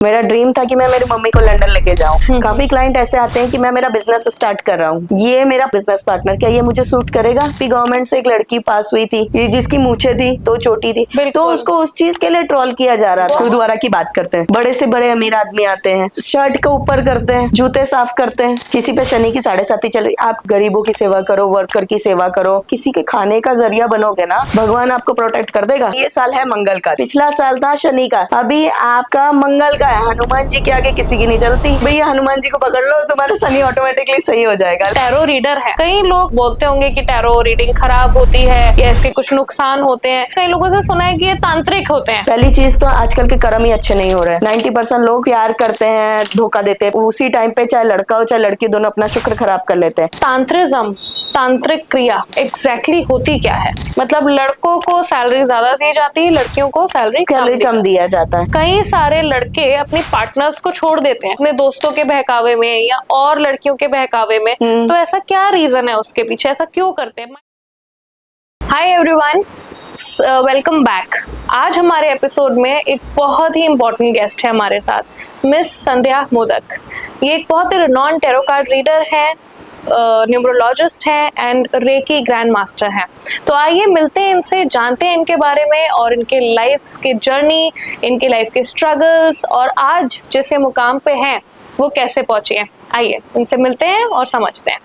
मेरा ड्रीम था कि मैं मेरी मम्मी को लंदन लेके जाऊं। काफी क्लाइंट ऐसे आते हैं कि मैं मेरा बिजनेस स्टार्ट कर रहा हूँ, ये मेरा बिजनेस पार्टनर, क्या ये मुझे सूट करेगा? गवर्नमेंट से एक लड़की पास हुई थी, ये जिसकी मूछें थी तो चोटी थी, तो उसको उस चीज के लिए ट्रोल किया जा रहा था। गुरुद्वारा की बात करते हैं, बड़े से बड़े अमीर आदमी आते हैं, शर्ट के ऊपर करते हैं, जूते साफ करते हैं, किसी पे शनि की 7.5 चल रही। आप गरीबों की सेवा करो, वर्कर की सेवा करो, किसी के खाने का जरिया बनोगे ना, भगवान आपको प्रोटेक्ट कर देगा। ये साल है मंगल का, पिछला साल था शनि का, अभी आपका मंगल का है। हनुमान जी के आगे किसी की नहीं चलती। भैया हनुमान जी को पकड़ लो, तुम्हारा शनि ऑटोमेटिकली सही हो जाएगा। टैरो रीडर है, कई लोग बोलते होंगे कि टैरो रीडिंग खराब होती है या इसके कुछ नुकसान होते हैं। कई लोगों से सुना है कि ये तांत्रिक होते हैं। पहली चीज तो आजकल के कर्म ही अच्छे नहीं हो रहे। 90% लोग प्यार करते हैं, धोखा देते हैं, उसी टाइम पे चाहे लड़का हो चाहे लड़की, दोनों अपना शुक्र खराब कर लेते हैं। तांत्रिज्म, तांत्रिक क्रिया एग्जैक्टली होती क्या है? मतलब लड़कों को सैलरी ज्यादा दी जाती है, लड़कियों को सैलरी कम दिया जाता है। कई सारे लड़के अपनी पार्टनर्स को छोड़ देते हैं अपने दोस्तों के बहकावे में या और लड़कियों के बहकावे में। तो ऐसा क्या रीजन है उसके पीछे, ऐसा क्यों करते हैं? Hi everyone, welcome back. आज हमारे एपिसोड में एक बहुत ही इम्पोर्टेंट गेस्ट है हमारे साथ, मिस संध्या मोदक। ये एक बहुत ही रिनॉन्ड टैरो कार्ड रीडर है, न्यूमरोलॉजिस्ट हैं एंड रेकी ग्रैंड मास्टर हैं। तो आइए मिलते हैं इनसे, जानते हैं इनके बारे में और इनके लाइफ की जर्नी, इनके लाइफ के स्ट्रगल्स और आज जिस मुकाम पे हैं वो कैसे पहुंचे हैं। आइए इनसे मिलते हैं और समझते हैं।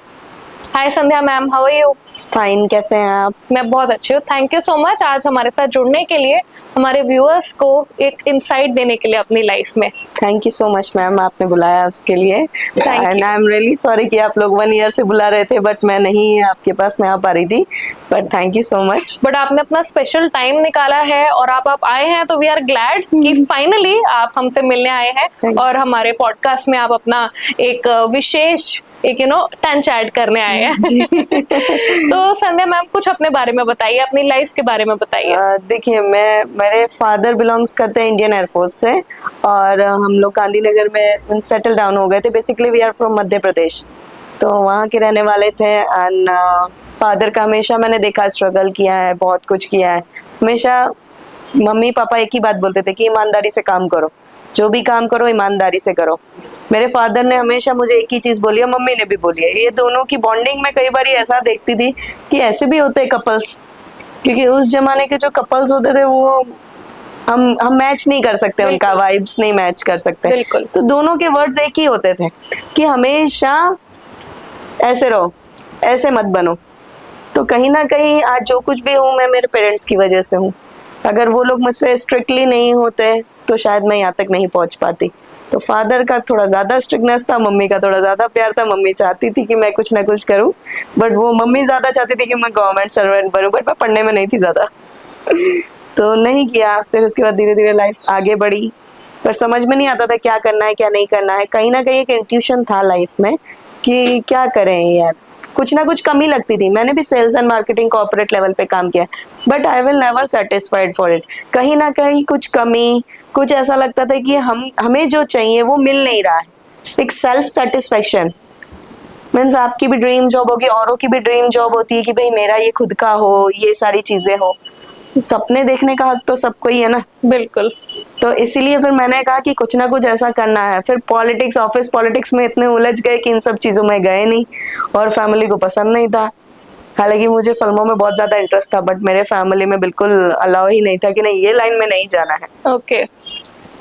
Hi Sandhya ma'am, how are you? Fine, कैसे हैं आप? मैं बहुत अच्छी हूँ, थैंक यू सो मच आज हमारे साथ जुड़ने के लिए, हमारे व्यूअर्स को एक इंसाइट देने के लिए अपनी लाइफ में। Thank you so much ma'am, आपने बुलाया उसके लिए। And I am really sorry कि आप लोग 1 ईयर से बुला रहे थे बट मैं नहीं आपके पास में आ पा रही थी, but thank you so much. But आपने अपना स्पेशल टाइम निकाला है और आप आए हैं, तो वी आर ग्लैड कि फाइनली आप हमसे मिलने आए हैं और हमारे पॉडकास्ट में आप अपना एक विशेष टंच ऐड करने आए हैं। तो संध्या मैम कुछ अपने बारे में बताइए, अपनी लाइफ के बारे में बताइए। देखिए, मेरे फादर बिलोंग्स करते हैं इंडियन एयरफोर्स से और हम लोग गांधीनगर में सेटल डाउन हो गए थे। Basically we are from Madhya Pradesh, तो वहाँ के रहने वाले थे। एंड फादर का हमेशा मैंने देखा, स्ट्रगल किया है, बहुत कुछ किया है। हमेशा मम्मी पापा एक ही बात बोलते थे कि ईमानदारी से काम करो, जो भी काम करो ईमानदारी से करो। मेरे फादर ने हमेशा मुझे एक ही चीज बोली है, मम्मी ने भी बोली है। ये दोनों की बॉन्डिंग में कई बार ऐसा देखती थी कि ऐसे भी होते हैं कपल्स, क्योंकि उस जमाने के जो कपल्स होते थे वो हम मैच नहीं कर सकते, उनका वाइब्स नहीं मैच कर सकते। बिल्कुल। तो दोनों के वर्ड्स एक ही होते थे कि हमेशा ऐसे रहो, ऐसे मत बनो। तो कहीं ना कहीं आज जो कुछ भी हूँ मैं मेरे पेरेंट्स की वजह से हूँ। अगर वो लोग मुझसे स्ट्रिक्टली नहीं होते तो शायद मैं यहाँ तक नहीं पहुँच पाती। तो फादर का थोड़ा ज्यादा स्ट्रिक्टनेस था, मम्मी का थोड़ा ज्यादा प्यार था। मम्मी चाहती थी कि मैं कुछ ना कुछ करूँ, बट वो मम्मी ज्यादा चाहती थी कि मैं गवर्नमेंट सर्वेंट बनूं, बट मैं पढ़ने में नहीं थी ज्यादा। तो नहीं किया। फिर उसके बाद धीरे धीरे लाइफ आगे बढ़ी, पर समझ में नहीं आता था क्या करना है क्या नहीं करना है। कहीं ना कहीं एक इंट्यूशन था लाइफ में कि क्या करें यार, कुछ ना कुछ कमी लगती थी। मैंने भी sales and marketing corporate level पे काम किया, but I will never satisfied for it. कहीं ना कहीं कुछ कमी, कुछ ऐसा लगता था कि हमें जो चाहिए वो मिल नहीं रहा है। एक सेल्फ सेटिस्फेक्शन मीन्स आपकी भी ड्रीम जॉब होगी, औरों की भी ड्रीम जॉब होती है कि भाई मेरा ये खुद का हो, ये सारी चीजें हो। सपने देखने का हक तो सबको ही है ना। बिल्कुल। तो इसीलिए फिर मैंने कहा कि कुछ ना कुछ ऐसा करना है। फिर पॉलिटिक्स, ऑफिस पॉलिटिक्स में इतने उलझ गए कि इन सब चीजों में गए नहीं, और फैमिली को पसंद नहीं था। हालांकि मुझे फिल्मों में बहुत ज्यादा इंटरेस्ट था, बट मेरे फैमिली में बिल्कुल अलाउ ही नहीं था कि नहीं, ये लाइन में नहीं जाना है। ओके।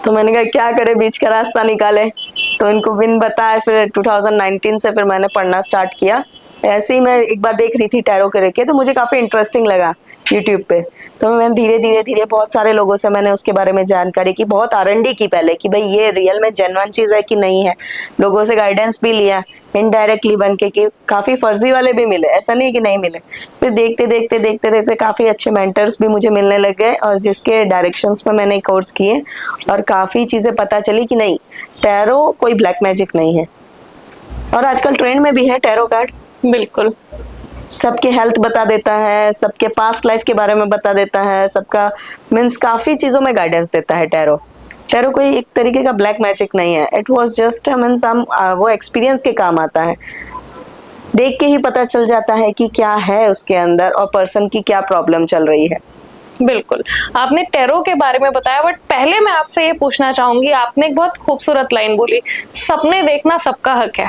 तो मैंने कहा क्या करे, बीच का रास्ता निकाले। तो इनको बिन बताए फिर 2019 से फिर मैंने पढ़ना स्टार्ट किया। ऐसे ही मैं एक बार देख रही थी टैरो करके, तो मुझे काफी इंटरेस्टिंग लगा यूट्यूब पे। तो मैंने धीरे धीरे बहुत सारे लोगों से मैंने उसके बारे में जानकारी की, बहुत R&D की पहले कि भाई ये रियल में जेन्युइन चीज है कि नहीं है। लोगों से गाइडेंस भी लिया इनडायरेक्टली बन के, कि काफी फर्जी वाले भी मिले, ऐसा नहीं कि नहीं मिले। फिर देखते काफी अच्छे मेंटर्स भी मुझे मिलने लग गए, और जिसके डायरेक्शंस पे मैंने कोर्स किए और काफी चीजें पता चली कि नहीं, टैरो कोई ब्लैक मैजिक नहीं है। और आजकल ट्रेंड में भी है टैरो कार्ड। बिल्कुल। सबके हेल्थ बता देता है, सबके पास्ट लाइफ के बारे में बता देता है, सबका मीन्स काफी चीजों में गाइडेंस देता है टैरो। टैरो कोई एक तरीके का ब्लैक मैजिक नहीं है। इट वाज जस्ट मीन्स वो एक्सपीरियंस के काम आता है। देख के ही पता चल जाता है कि क्या है उसके अंदर और पर्सन की क्या प्रॉब्लम चल रही है। बिल्कुल, आपने टैरो के बारे में बताया, बट पहले मैं आपसे ये पूछना चाहूंगी, आपने एक बहुत खूबसूरत लाइन बोली, सपने देखना सबका हक है।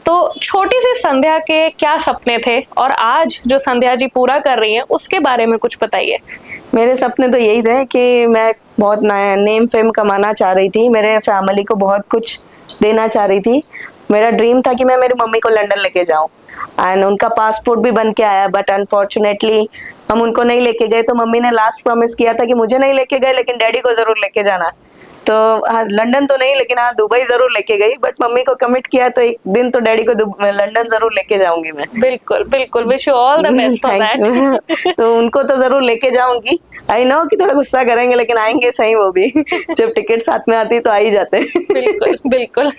तो छोटी सी संध्या के क्या सपने थे और आज जो संध्या जी पूरा कर रही हैं उसके बारे में कुछ बताइए। मेरे सपने तो यही थे कि मैं बहुत नया नेम फेम कमाना चाह रही थी, मेरे फैमिली को बहुत कुछ देना चाह रही थी। मेरा ड्रीम था कि मैं मेरी मम्मी को लंदन लेके जाऊं एंड उनका पासपोर्ट भी बन के आया, बट अनफॉर्चुनेटली हम उनको नहीं लेके गए। तो मम्मी ने लास्ट प्रॉमिस किया था कि मुझे नहीं लेके गए लेकिन डैडी को जरूर लेके जाना। तो हाँ, लंदन तो नहीं लेकिन हाँ दुबई जरूर लेके गई, बट मम्मी को कमिट किया तो एक दिन तो डैडी को लंदन जरूर लेके जाऊंगी मैं। बिल्कुल बिल्कुल, wish you all the best for that. तो उनको तो जरूर लेके जाऊंगी। आई नो कि थोड़ा गुस्सा करेंगे लेकिन आएंगे सही वो भी। जब टिकट साथ में आती तो आ ही जाते। बिल्कुल बिल्कुल।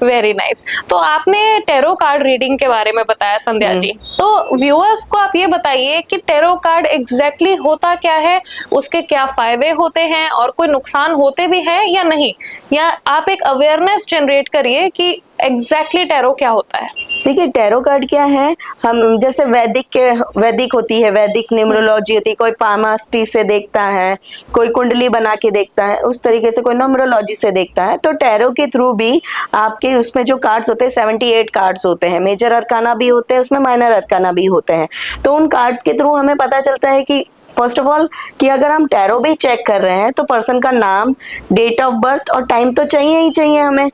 Very nice. तो आपने टैरो कार्ड रीडिंग के बारे में बताया संध्या जी, तो व्यूअर्स को आप ये बताइए कि टैरो कार्ड एग्जैक्टली होता क्या है, उसके क्या फायदे होते हैं और कोई नुकसान होते भी हैं या नहीं, या आप एक अवेयरनेस जनरेट करिए कि एग्जैक्टली टैरो क्या होता है। देखिए टैरो कार्ड क्या है, हम जैसे वैदिक होती है, वैदिक न्यूमरोलॉजी होती है, कोई पामास्टी से देखता है, कोई कुंडली बना के देखता है, उस तरीके से कोई न्यूमरोलॉजी से देखता है। तो टैरो के थ्रू भी आपके उसमें जो कार्ड्स होते हैं 78 कार्ड्स होते हैं, मेजर अरकाना भी होते हैं, उसमें माइनर अरकाना भी होते हैं। तो उन कार्ड्स के थ्रू हमें पता चलता है कि फर्स्ट ऑफ ऑल कि अगर हम टैरो भी चेक कर रहे हैं तो पर्सन का नाम, डेट ऑफ बर्थ और टाइम तो चाहिए ही चाहिए हमें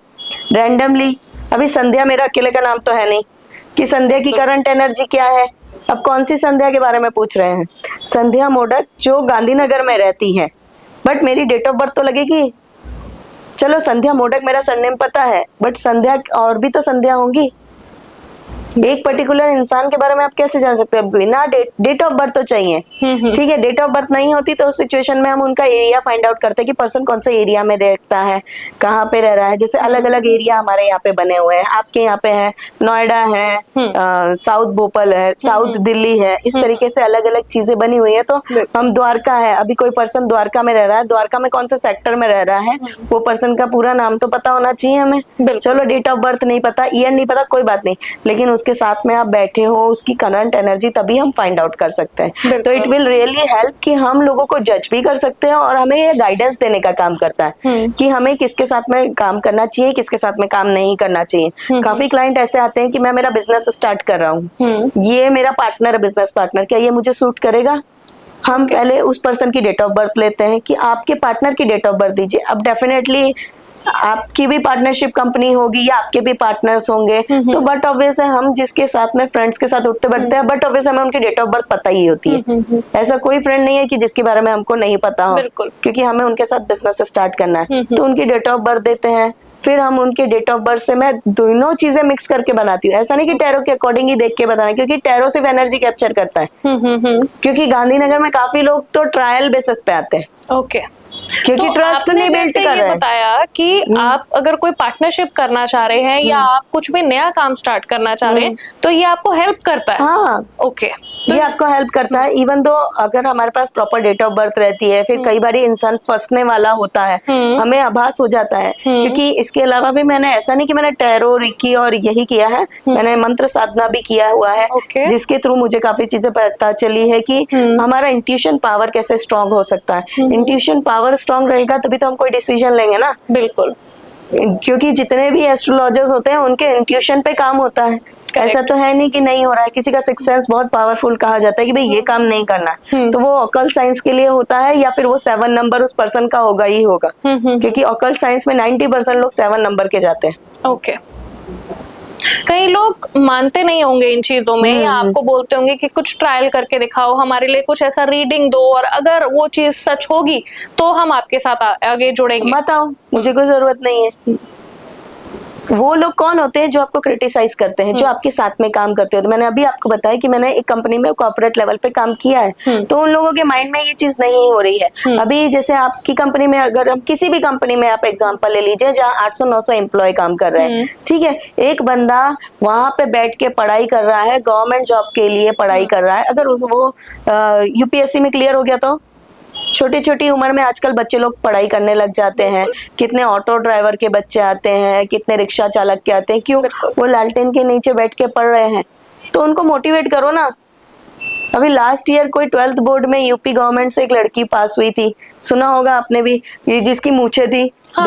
रैंडमली। अभी संध्या मेरा अकेले का नाम तो है नहीं कि संध्या की करंट एनर्जी क्या है। अब कौन सी संध्या के बारे में पूछ रहे हैं? संध्या मोडक जो गांधीनगर में रहती है, बट मेरी डेट ऑफ बर्थ तो लगेगी। चलो संध्या मोडक मेरा सरनेम पता है, बट संध्या और भी तो संध्या होंगी। एक पर्टिकुलर इंसान के बारे में आप कैसे जान सकते हैं बिना डेट ऑफ बर्थ तो चाहिए। ठीक है, डेट ऑफ बर्थ नहीं होती तो उस सिचुएशन में हम उनका एरिया फाइंड आउट करते हैं कि पर्सन कौन से एरिया में देखता है, कहाँ पे रह रहा है। जैसे अलग अलग एरिया हमारे यहाँ पे बने हुए हैं, आपके यहाँ पे है नोएडा है, साउथ भोपाल है, साउथ दिल्ली है, इस तरीके से अलग अलग चीजें बनी हुई है। तो हम द्वारका है, अभी कोई पर्सन द्वारका में रह रहा है, द्वारका में कौन से सेक्टर में रह रहा है वो पर्सन का पूरा नाम तो पता होना चाहिए हमें। चलो डेट ऑफ बर्थ नहीं पता, ईयर नहीं पता, कोई बात नहीं, लेकिन उसके साथ में आप बैठे हो, उसकी करंट एनर्जी तभी हम फाइंड आउट कर सकते हैं। तो इट विल रियली हेल्प कि हम लोगों को जज भी कर सकते हैं और हमें ये गाइडेंस देने का काम करता है कि हमें किसके साथ में काम करना चाहिए, किसके साथ में काम नहीं करना चाहिए। काफी क्लाइंट ऐसे आते हैं कि मैं मेरा बिजनेस स्टार्ट कर रहा हूँ, ये मेरा पार्टनर है, बिजनेस पार्टनर, क्या ये मुझे सूट करेगा? हम पहले उस पर्सन की डेट ऑफ बर्थ लेते हैं कि आपके पार्टनर की डेट ऑफ बर्थ दीजिए। अब डेफिनेटली आपकी भी पार्टनरशिप कंपनी होगी या आपके भी पार्टनर्स होंगे, तो बट ऑब्वियस है हम जिसके साथ में फ्रेंड्स के साथ उठते बैठते हैं, बट ऑब्वियस हमें उनकी डेट ऑफ बर्थ पता ही होती है। ऐसा कोई फ्रेंड नहीं है कि जिसके बारे में हमको नहीं पता हो, क्योंकि हमें उनके साथ बिजनेस स्टार्ट करना है। तो उनकी डेट ऑफ बर्थ देते हैं, फिर हम उनके डेट ऑफ बर्थ से मैं दोनों चीजें मिक्स करके बनाती हूँ। ऐसा नहीं कि टैरो के अकॉर्डिंग ही देख के बताना, क्योंकि टैरो सिर्फ एनर्जी कैप्चर करता है। क्योंकि गांधीनगर में काफी लोग तो ट्रायल बेसिस पे आते हैं। ओके, क्योंकि तो ट्रस्ट नहीं बिल्ड कर रहे हैं। बताया कि आप अगर कोई पार्टनरशिप करना चाह रहे हैं या आप कुछ भी नया काम स्टार्ट करना चाह रहे हैं तो ये आपको हेल्प करता है। हाँ, ओके, ये आपको हेल्प करता है। इवन दो अगर हमारे पास प्रॉपर डेट ऑफ बर्थ रहती है, फिर कई बार इंसान फंसने वाला होता है, हमें आभास हो जाता है। क्योंकि इसके अलावा भी मैंने ऐसा नहीं कि मैंने टैरो, रिकी और यही किया है, मैंने मंत्र साधना भी किया हुआ है, जिसके थ्रू मुझे काफी चीजें पता चली है कि हमारा इंट्यूशन पावर कैसे स्ट्रांग हो सकता है। इंट्यूशन पावर स्ट्रांग रहेगा तभी तो हम कोई डिसीजन लेंगे ना। बिल्कुल, क्योंकि जितने भी एस्ट्रोलॉजर्स होते हैं उनके इंट्यूशन पे काम होता है। ऐसा तो है नहीं कि नहीं हो रहा है। किसी का सिक्स सेंस बहुत पावरफुल कहा जाता है कि भाई ये काम नहीं करना, तो वो ऑकल्ट साइंस के लिए होता है, या फिर वो 7 नंबर उस पर्सन का होगा ही होगा। क्योंकि ऑकल्ट साइंस में 90% लोग 7 नंबर के जाते हैं। ओके, कई लोग मानते नहीं होंगे इन चीजों में, या आपको बोलते होंगे कि कुछ ट्रायल करके दिखाओ, हमारे लिए कुछ ऐसा रीडिंग दो, और अगर वो चीज सच होगी तो हम आपके साथ आगे जुड़ेंगे। मत आओ, मुझे कोई जरूरत नहीं है। वो लोग कौन होते हैं जो आपको क्रिटिसाइज करते हैं, जो आपके साथ में काम करते हो। तो मैंने अभी आपको बताया कि मैंने एक कंपनी में कॉर्पोरेट लेवल पे काम किया है, तो उन लोगों के माइंड में ये चीज नहीं हो रही है। अभी जैसे आपकी कंपनी में, अगर हम किसी भी कंपनी में आप एग्जांपल ले लीजिए जहाँ 800-900 एम्प्लॉय काम कर रहे हैं, ठीक है, एक बंदा वहां पे बैठ के पढ़ाई कर रहा है, गवर्नमेंट जॉब के लिए पढ़ाई कर रहा है। अगर वो यूपीएससी में क्लियर हो गया तो छोटी छोटी उम्र में आजकल बच्चे लोग पढ़ाई करने लग जाते हैं। कितने ऑटो ड्राइवर के बच्चे आते हैं, कितने रिक्शा चालक के आते हैं। क्यों? वो लालटेन के नीचे बैठ के पढ़ रहे हैं। तो उनको मोटिवेट करो ना अभी लास्ट ईयर कोई 12th बोर्ड में यूपी गवर्नमेंट से एक लड़की पास हुई थी, सुना होगा आपने भी, ये जिसकी मूछें थी, हाँ।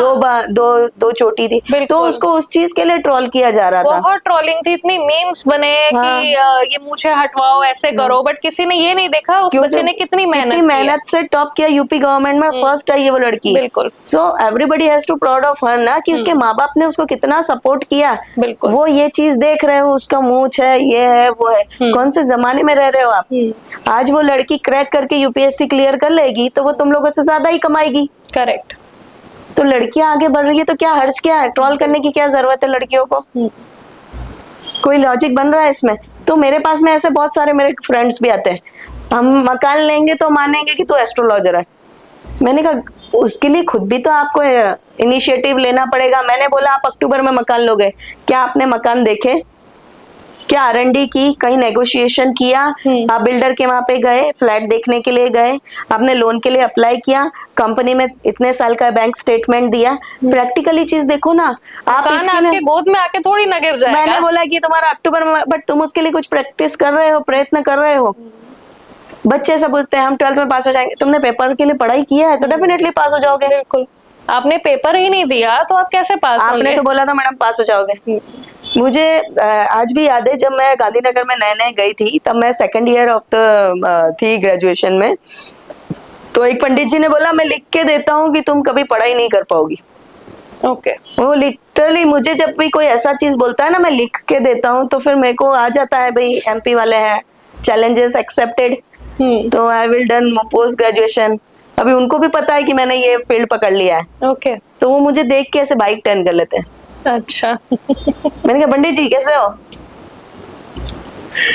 दो चोटी थी, तो उसको उस चीज के लिए ट्रोल किया जा रहा था। बहुत ट्रोलिंग थी, इतनी मीम्स बने हाँ। कि ये मूछें हटवाओ, ऐसे करो, बट किसी ने ये नहीं देखा उस बच्चे ने कितनी मेहनत से टॉप किया यूपी गवर्नमेंट में, फर्स्ट आई है वो लड़की। बिल्कुल। So everybody has to proud of her ना, कि उसके माँ बाप ने उसको कितना सपोर्ट किया। बिल्कुल। वो ये चीज देख रहे हो, उसका मूछ है, ये है, वो है, कौन से जमाने में रह रहे हो आप। आज वो लड़की क्रैक करके यूपीएससी क्लियर कर लेगी तो वो तुम लोगों से ज्यादा ही कमाएगी। करेक्ट। तो लड़कियां आगे बढ़ रही है तो क्या हर्ज क्या है, ट्रोल करने की क्या जरूरत है लड़कियों को। कोई लॉजिक बन रहा है इसमें? तो मेरे पास में ऐसे बहुत सारे मेरे फ्रेंड्स भी आते हैं, हम मकान लेंगे तो मानेंगे कि तू एस्ट्रोलॉजर है। मैंने कहा उसके लिए खुद भी तो आपको इनिशिएटिव लेना पड़ेगा। मैंने बोला आप अक्टूबर में मकान लोगे, क्या आपने मकान देखे, क्या R&D की, कहीं नेगोशिएशन किया, आप बिल्डर के वहां पे गए, फ्लैट देखने के लिए गए, आपने लोन के लिए अप्लाई किया, कंपनी में इतने साल का बैंक स्टेटमेंट दिया, प्रैक्टिकली चीज देखो ना। आप आपके गोद में आके थोड़ी ना गिर जाएगा। मैंने बोला कि तुम्हारा अक्टूबर में, बट तुम उसके लिए कुछ प्रैक्टिस कर रहे हो, प्रयत्न कर रहे हो। बच्चे ऐसा बोलते हैं हम 12th में पास हो जाएंगे, तुमने पेपर के लिए पढ़ाई किया है तो डेफिनेटली पास हो जाओगे। बिल्कुल। आपने पेपर ही नहीं दिया तो आप कैसे पास होंगे? आपने तो बोला था मैडम पास हो जाओगे। मुझे आज भी याद है, जब मैं गांधीनगर में नए नए गई थी, तब मैं सेकंड ईयर ऑफ द थी ग्रेजुएशन में, तो एक पंडित जी ने बोला मैं लिख के देता हूँ कि तुम कभी पढ़ाई नहीं कर पाओगी। ओके। वो लिटरली मुझे जब भी कोई ऐसा चीज बोलता है ना, मैं लिख के देता हूँ, तो फिर मेरे को आ जाता है भाई MP वाले हैं, चैलेंजेस एक्सेप्टेड, तो I will done post graduation. अभी उनको भी पता है कि मैंने ये फील्ड पकड़ लिया है। ओके। तो वो मुझे देख के ऐसे बाइक टर्न कर लेते हैं। अच्छा। मैंने कहा पंडित जी कैसे हो,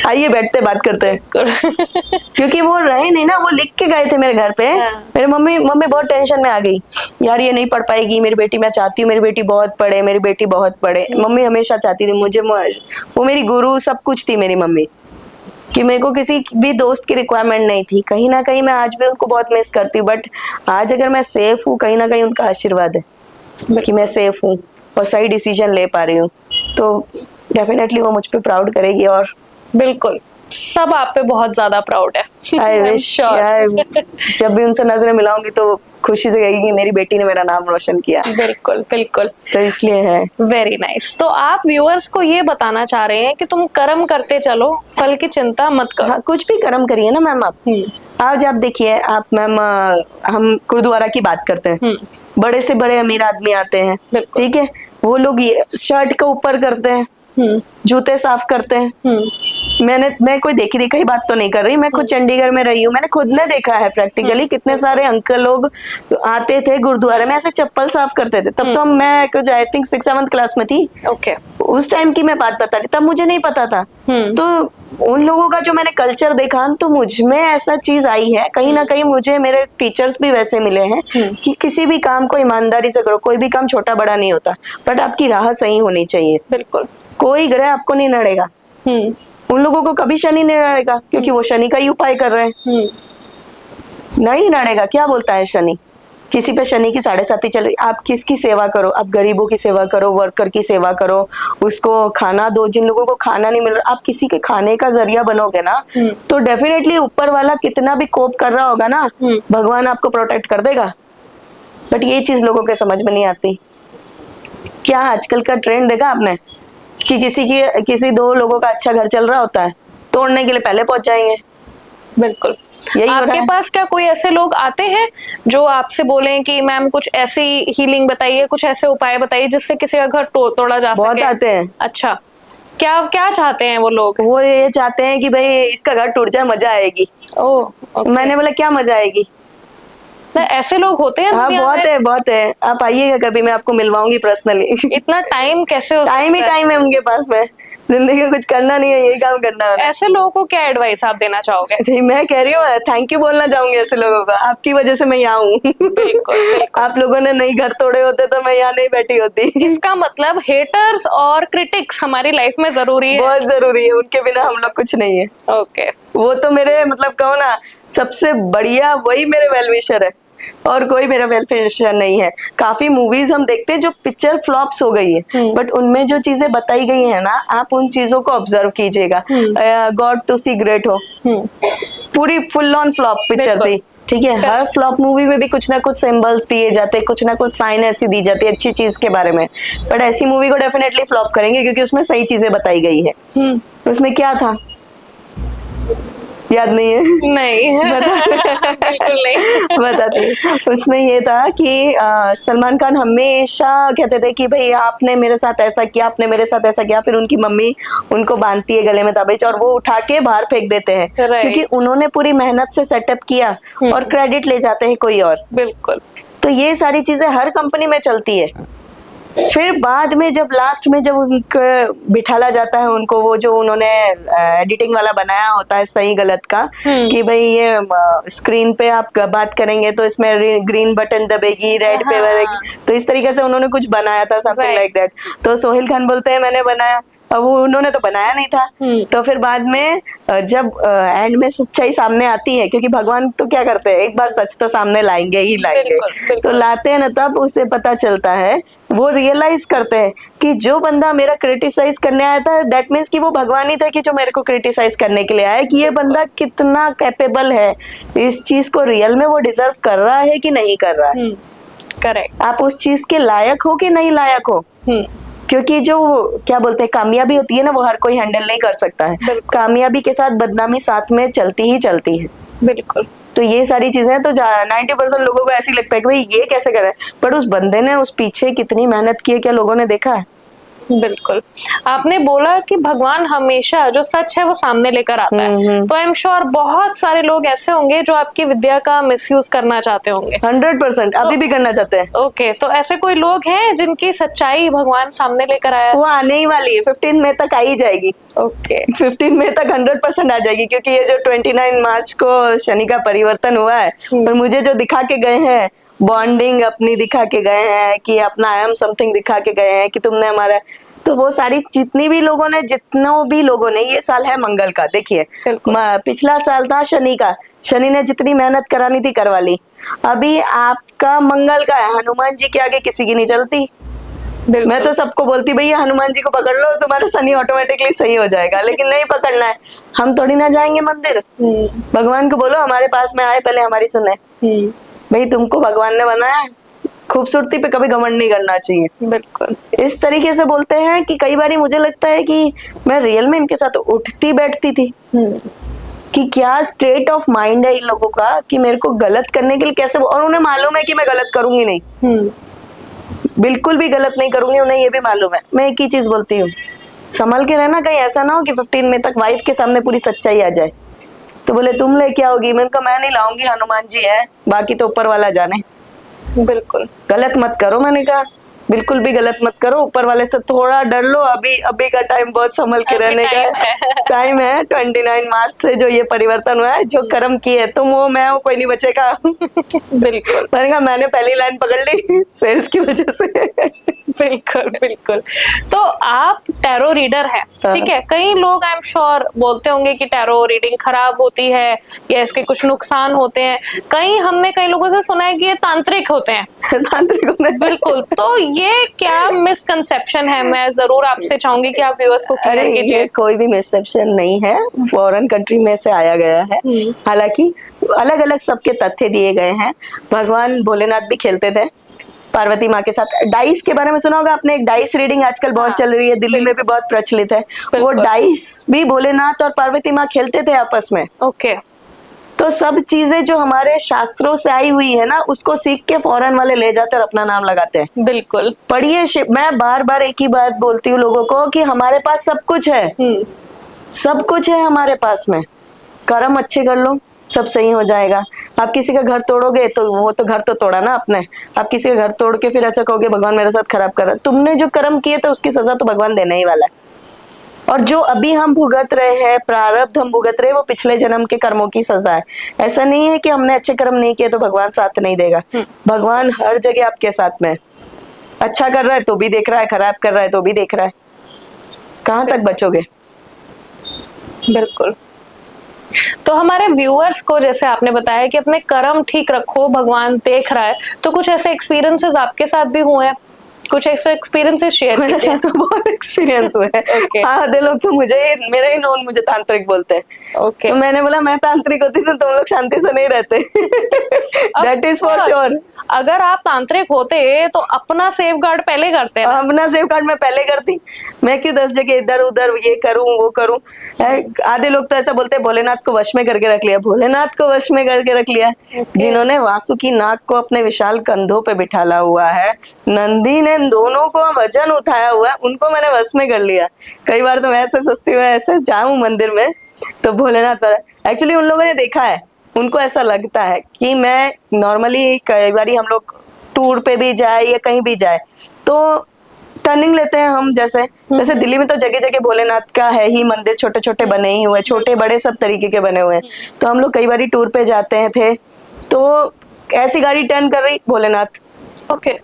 आइए बैठते बात करते हैं। क्योंकि वो रहे नहीं ना, वो लिख के गए थे मेरे घर पे। मेरे मम्मी बहुत टेंशन में आ गई, यार ये नहीं पढ़ पाएगी मेरी बेटी, मैं चाहती हूँ मेरी बेटी बहुत पढ़े, मेरी बेटी बहुत पढ़े। मम्मी हमेशा चाहती थी मुझे, वो मेरी गुरु सब कुछ थी मेरी मम्मी, कि मेरे को किसी भी दोस्त की रिक्वायरमेंट नहीं थी। कहीं ना कहीं मैं आज भी उनको बहुत मिस करती हूँ, बट आज अगर मैं सेफ हूँ, कहीं ना कहीं उनका आशीर्वाद है कि मैं सेफ हूँ और सही डिसीजन ले पा रही हूँ। तो डेफिनेटली वो मुझ पे प्राउड करेगी, और बिल्कुल सब आप पे बहुत ज्यादा प्राउड है। आई विश जब भी उनसे नजरें मिलाऊंगी तो खुशी से कहेगी कि मेरी बेटी ने मेरा नाम रोशन किया। बिल्कुल बिल्कुल। तो इसलिए है। Very nice. तो आप व्यूअर्स को ये बताना चाह रहे हैं कि तुम कर्म करते चलो, फल की चिंता मत करो। हाँ, कुछ भी कर्म करिए ना मैम आप। आज आप देखिए, आप मैम हम गुरुद्वारा की बात करते हैं, बड़े से बड़े अमीर आदमी आते हैं, ठीक है, वो लोग ये शर्ट के ऊपर करते हैं, जूते साफ करते हैं। मैं कोई देखी दिखाई बात तो नहीं कर रही, मैं खुद चंडीगढ़ में रही हूँ, मैंने खुद ने देखा है प्रैक्टिकली कितने सारे अंकल लोग आते थे गुरुद्वारे में, ऐसे चप्पल साफ करते थे। तब तो मैं कुछ आई थिंक 6th-7th क्लास में थी। ओके। उस टाइम की मैं बात बता रही, तब मुझे नहीं पता था। तो उन लोगों का जो मैंने कल्चर देखा, तो मुझ में ऐसा चीज आई है, कहीं ना कहीं मुझे मेरे टीचर्स भी वैसे मिले हैं कि किसी भी काम को ईमानदारी से करो, कोई भी काम छोटा बड़ा नहीं होता, बट आपकी राह सही होनी चाहिए। बिल्कुल। कोई ग्रह आपको नहीं नड़ेगा। उन लोगों को कभी शनि नहीं नड़ेगा, क्योंकि वो शनि का ही उपाय कर रहे हैं। नहीं नड़ेगा, क्या बोलता है शनि, किसी पे शनि की 7.5 चल रही, आप किसकी सेवा करो, आप गरीबों की सेवा करो, वर्कर की सेवा करो, उसको खाना दो, जिन लोगों को खाना नहीं मिल रहा, आप किसी के खाने का जरिया बनोगे ना, तो डेफिनेटली ऊपर वाला कितना भी कोप कर रहा होगा ना, भगवान आपको प्रोटेक्ट कर देगा। बट ये चीज लोगों के समझ में नहीं आती। क्या आजकल का ट्रेंड देखा आपने कि किसी 2 लोगों का अच्छा घर चल रहा होता है, तोड़ने के लिए पहले पहुंच जाएंगे। बिल्कुल यही हो रहा है। आपके पास क्या कोई ऐसे लोग आते हैं जो आपसे बोलें कि मैम कुछ ऐसी हीलिंग बताइए, कुछ ऐसे उपाय बताइए जिससे किसी का घर तोड़ा जा सके? बहुत आते हैं। अच्छा, क्या चाहते हैं वो लोग? वो ये चाहते हैं कि भाई इसका घर टूट जाए, मजा आएगी। ओह, मैंने बोला क्या मजा आएगी? ऐसे लोग होते हैं? हाँ बहुत है। आप आइएगा कभी, मैं आपको मिलवाऊंगी पर्सनली। इतना टाइम कैसे हो? टाइम ही टाइम है उनके पास में, जिंदगी में कुछ करना नहीं है, यही काम करना है। ऐसे लोगों को क्या एडवाइस आप देना चाहोगे? जी मैं कह रही हूँ थैंक यू बोलना चाहूंगी ऐसे लोगों को, आपकी वजह से मैं यहाँ हूँ। बिल्कुल। आप लोगों ने नहीं घर तोड़े होते तो मैं यहाँ नहीं बैठी होती। इसका मतलब हेटर्स और क्रिटिक्स हमारी लाइफ में जरूरी है। बहुत जरूरी है, उनके बिना हम लोग कुछ नहीं है। ओके। वो तो मेरे मतलब कहो ना, सबसे बढ़िया वही मेरे वेल विशर है। और कोई मेरा वेलफेयर नहीं है। काफी मूवीज हम देखते हैं जो पिक्चर फ्लॉप्स हो गई है, बट उनमें जो चीजें बताई गई है ना, आप उन चीजों को ऑब्जर्व कीजिएगा। गॉड टू सी ग्रेट हो, पूरी फुल ऑन फ्लॉप पिक्चर बिल्कुल। थी, ठीक है। हर फ्लॉप मूवी में भी कुछ ना कुछ सिंबल्स दिए जाते, कुछ ना कुछ साइन ऐसी दी जाती है अच्छी चीज के बारे में, बट ऐसी मूवी को डेफिनेटली फ्लॉप करेंगे क्योंकि उसमें सही चीजें बताई गई है। उसमें क्या था याद नहीं है? नहीं बिल्कुल नहीं। बताती, उसमें ये था कि सलमान खान हमेशा कहते थे कि भाई आपने मेरे साथ ऐसा किया, आपने मेरे साथ ऐसा किया, फिर उनकी मम्मी उनको बांधती है गले में ताबीज और वो उठा के बाहर फेंक देते हैं, क्योंकि उन्होंने पूरी मेहनत से सेटअप किया और क्रेडिट ले जाते हैं कोई और। बिल्कुल। तो ये सारी चीजें हर कंपनी में चलती है। फिर बाद में जब लास्ट में जब उनको बिठाला जाता है, उनको वो जो उन्होंने एडिटिंग वाला बनाया होता है सही गलत का, कि भाई ये स्क्रीन पे आप बात करेंगे तो इसमें ग्रीन बटन दबेगी, रेड पे दबेगी, तो इस तरीके से उन्होंने कुछ बनाया था, समथिंग लाइक दैट। तो सोहेल खान बोलते हैं मैंने बनाया, अब वो उन्होंने तो बनाया नहीं था। तो फिर बाद में जब एंड में सच्चाई सामने आती है, क्योंकि भगवान तो क्या करते हैं, एक बार सच तो सामने लाएंगे ही लाएंगे, तो लाते हैं ना, तब उसे पता चलता है, वो रियलाइज करते हैं कि जो बंदा मेरा क्रिटिसाइज करने आया था, दैट मीन्स कि वो भगवान ही था कि जो मेरे को क्रिटिसाइज करने के लिए आया, कि ये बंदा कितना कैपेबल है, इस चीज को रियल में वो डिजर्व कर रहा है कि नहीं कर रहा है। करेक्ट। आप उस चीज के लायक हो कि नहीं लायक हो, क्योंकि जो क्या बोलते हैं कामयाबी होती है ना, वो हर कोई हैंडल नहीं कर सकता है। कामयाबी के साथ बदनामी साथ में चलती ही चलती है। बिल्कुल। तो ये सारी चीजें तो 90% लोगों को ऐसी लगता है कि भाई ये कैसे करे, पर उस बंदे ने उस पीछे कितनी मेहनत की है, क्या लोगों ने देखा है? बिल्कुल। आपने बोला कि भगवान हमेशा जो सच है वो सामने लेकर आता है, तो आई एम श्योर बहुत सारे लोग ऐसे होंगे जो आपकी विद्या का मिसयूज करना चाहते होंगे। 100% अभी भी करना चाहते हैं। ओके, तो ऐसे कोई लोग हैं जिनकी सच्चाई भगवान सामने लेकर आया? वो आने ही वाली है, 15 मई तक आ ही जाएगी। ओके, 15 मई तक 100% आ जाएगी, क्योंकि ये जो 29 मार्च को शनि का परिवर्तन हुआ है, और मुझे जो दिखा के गए हैं, बॉन्डिंग अपनी दिखा के गए हैं, कि अपना आई एम समथिंग दिखा के गए हैं, कि तुमने हमारा, तो वो सारी जितनी भी लोगों ने, जितनों भी लोगों ने, ये साल है मंगल का, देखिए पिछला साल था शनि का, शनि ने जितनी मेहनत करानी थी करवा ली, अभी आपका मंगल का है, हनुमान जी के आगे किसी की नहीं चलती। मैं तो सबको बोलती भैया हनुमान जी को पकड़ लो, तुम्हारा शनि ऑटोमेटिकली सही हो जाएगा, लेकिन नहीं पकड़ना है, हम थोड़ी ना जाएंगे मंदिर। भगवान को बोलो हमारे पास में आए, पहले हमारी सुने। भाई तुमको भगवान ने बनाया, खूबसूरती पे कभी घमंड नहीं करना चाहिए। बिल्कुल। इस तरीके से बोलते हैं कि कई बार मुझे लगता है कि मैं रियल में इनके साथ उठती बैठती थी, कि क्या स्टेट ऑफ माइंड है इन लोगों का, कि मेरे को गलत करने के लिए कैसे, और उन्हें मालूम है कि मैं गलत करूंगी नहीं, बिल्कुल भी गलत नहीं करूंगी, उन्हें ये भी मालूम है। मैं एक ही चीज बोलती हूँ, संभल के रहना, कहीं ऐसा ना हो कि 15 मई तक वाइफ के सामने पूरी सच्चाई आ जाए। तो बोले तुम ले क्या होगी, मैंने कहा मैं नहीं लाऊंगी, हनुमान जी है, बाकी तो ऊपर वाला जाने। बिल्कुल। गलत मत करो, मैंने कहा बिल्कुल भी गलत मत करो, ऊपर वाले से थोड़ा डर लो, अभी का टाइम बहुत संभल के रहने का टाइम है। 29 मार्च से जो ये परिवर्तन हुआ है, जो कर्म किए तुम वो मैं हूँ, कोई नहीं बचेगा। बिल्कुल। मैंने कहा मैंने पहली लाइन पकड़ ली सेल्स की वजह से। बिल्कुल बिल्कुल। तो आप टैरो रीडर हैं, ठीक है, कई लोग आई एम श्योर बोलते होंगे कि टैरो रीडिंग खराब होती है या इसके कुछ नुकसान होते हैं, हमने कई लोगों से सुना है कि ये तांत्रिक होते हैं। तांत्रिक होते हैं, बिल्कुल। तो ये क्या मिसकंसेप्शन है, मैं जरूर आपसे चाहूंगी कि आप व्यूअर्स को क्लियर कीजिए। कोई भी मिसकंसेप्शन नहीं है, फॉरेन कंट्री में से आया गया है, हालांकि अलग अलग सबके तथ्य दिए गए हैं। भगवान भोलेनाथ भी खेलते थे पार्वती माँ के साथ। डाइस के बारे में सुना होगा आपने, एक डाइस रीडिंग आजकल बहुत चल रही है, दिल्ली में भी बहुत प्रचलित है। वो डाइस भी भोलेनाथ और पार्वती माँ खेलते थे आपस में। ओके। तो सब चीजें जो हमारे शास्त्रों से आई हुई है ना, उसको सीख के फॉरेन वाले ले जाते और अपना नाम लगाते हैं। बिल्कुल। पढ़िए, मैं बार बार एक ही बात बोलती हूँ लोगों को कि हमारे पास सब कुछ है, सब कुछ है हमारे पास में, कर्म अच्छे कर लो सब सही हो जाएगा। आप किसी का घर तोड़ोगे तो वो तो घर तो तोड़ा ना आपने, आप किसी का घर तोड़ के फिर ऐसा कहोगे भगवान मेरे साथ खराब कर रहा है, तुमने जो कर्म किए तो उसकी सजा तो भगवान देने ही वाला है। और जो अभी हम भुगत रहे हैं, प्रारब्ध हम भुगत रहे हैं, वो पिछले जन्म के कर्मों की सजा है। ऐसा नहीं है कि हमने अच्छे कर्म नहीं किए तो भगवान साथ नहीं देगा। भगवान हर जगह आपके साथ में, अच्छा कर रहा है तो भी देख रहा है, खराब कर रहा है तो भी देख रहा है, कहाँ तक बचोगे। बिल्कुल। तो हमारे व्यूअर्स को, जैसे आपने बताया कि अपने कर्म ठीक रखो, भगवान देख रहा है, तो कुछ ऐसे एक्सपीरियंसेस आपके साथ भी हुए हैं? कुछ ऐसे एक्सपीरियंसेस शेयर मेरे कीजिए। साथ तो बहुत एक्सपीरियंस हुए हैं। Okay. आधे लोग तो मेरे ही नॉन मुझे तांत्रिक बोलते हैं। ओके, तो मैंने बोला मैं तांत्रिक होती तो तुम लोग शांति से नहीं रहते। That is for sure. अगर आप तांत्रिक होते तो अपना सेफ गार्ड पहले करते ना। अपना सेफ गार्ड मैं पहले करती। मैं क्यों 10 जगह इधर उधर ये करूं वो करूं। आधे लोग तो ऐसा बोलते हैं भोलेनाथ को वश में करके रख लिया, भोलेनाथ को वश में करके रख लिया। जिन्होंने वासुकी नाग को अपने विशाल कंधों पे बिठाला हुआ है, नंदी ने दोनों को वजन उठाया हुआ है, उनको मैंने वश में कर लिया। कई बार तो मैं ऐसे सोचती हूँ ऐसे जाऊं मंदिर में तो भोलेनाथ पर, एक्चुअली उन लोगों ने देखा है, उनको ऐसा लगता है कि मैं नॉर्मली कई बार हम लोग टूर पे भी जाए या कहीं भी जाए तो टर्निंग लेते हैं हम। जैसे दिल्ली में तो जगह जगह भोलेनाथ का है ही मंदिर, छोटे छोटे बने ही हुए, छोटे बड़े सब तरीके के बने हुए हैं। तो हम लोग कई बार टूर पे जाते थे तो ऐसी गाड़ी टर्न कर रही भोलेनाथ। ओके,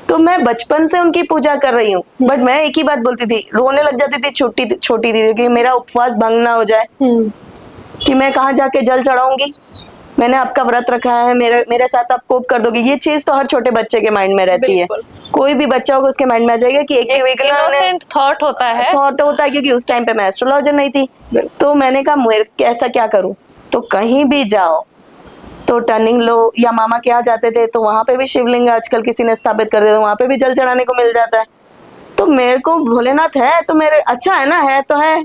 तो मैं बचपन से उनकी पूजा कर रही हूँ, बट मैं एक ही बात बोलती थी, रोने लग जाती थी छोटी छोटी दीदी कि मेरा उपवास भंग ना हो जाए, कि मैं कहाँ जाके जल चढ़ाऊंगी, मैंने आपका व्रत रखा है, मेरे साथ आप कोप कर दोगे। ये चीज तो हर छोटे बच्चे के माइंड में रहती है। कोई भी बच्चा होगा उसके माइंड में आ जाएगा कि एक इनोसेंट थॉट होता है, क्योंकि उस टाइम पे मैं एस्ट्रोलॉजर नहीं थी। तो मैंने कहा ऐसा क्या करूं, तो कहीं भी जाओ तो टर्निंग लो, या मामा के यहाँ जाते थे तो वहां पे भी शिवलिंग आजकल किसी ने स्थापित कर दिया, तो वहां पे भी जल चढ़ाने को मिल जाता है। तो मेरे को भोलेनाथ है तो मेरे अच्छा है ना, है तो है।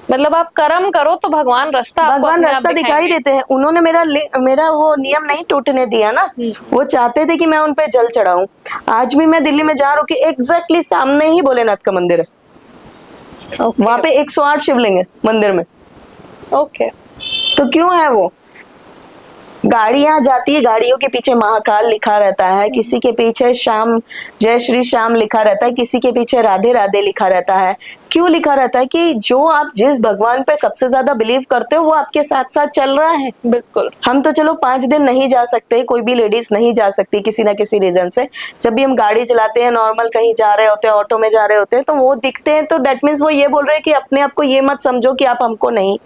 मतलब आप कर्म करो तो भगवान रास्ता दिखाई देते हैं। उन्होंने मेरा वो नियम नहीं टूटने दिया ना। वो चाहते थे कि मैं उन पे जल चढ़ाऊं। आज भी मैं दिल्ली में जा रहा हूँ कि एग्जैक्टली सामने ही भोलेनाथ का मंदिर है। वहां पे 108 शिवलिंग है मंदिर में। ओके, तो क्यों है वो? गाड़ियां जाती है, गाड़ियों के पीछे महाकाल लिखा रहता है, किसी के पीछे श्याम, जय श्री श्याम लिखा रहता है, किसी के पीछे राधे राधे लिखा रहता है। क्यों लिखा रहता है? कि जो आप जिस भगवान पे सबसे ज्यादा बिलीव करते हो वो आपके साथ साथ चल रहा है। बिल्कुल। हम तो चलो 5 दिन नहीं जा सकते, कोई भी लेडीज नहीं जा सकती किसी ना किसी रीजन से। जब भी हम गाड़ी चलाते हैं, नॉर्मल कहीं जा रहे होते हैं, ऑटो में जा रहे होते हैं, तो वो दिखते हैं, तो दैट मीन्स वो ये बोल रहे हैं कि अपने आप को ये मत समझो कि आप हमको नहीं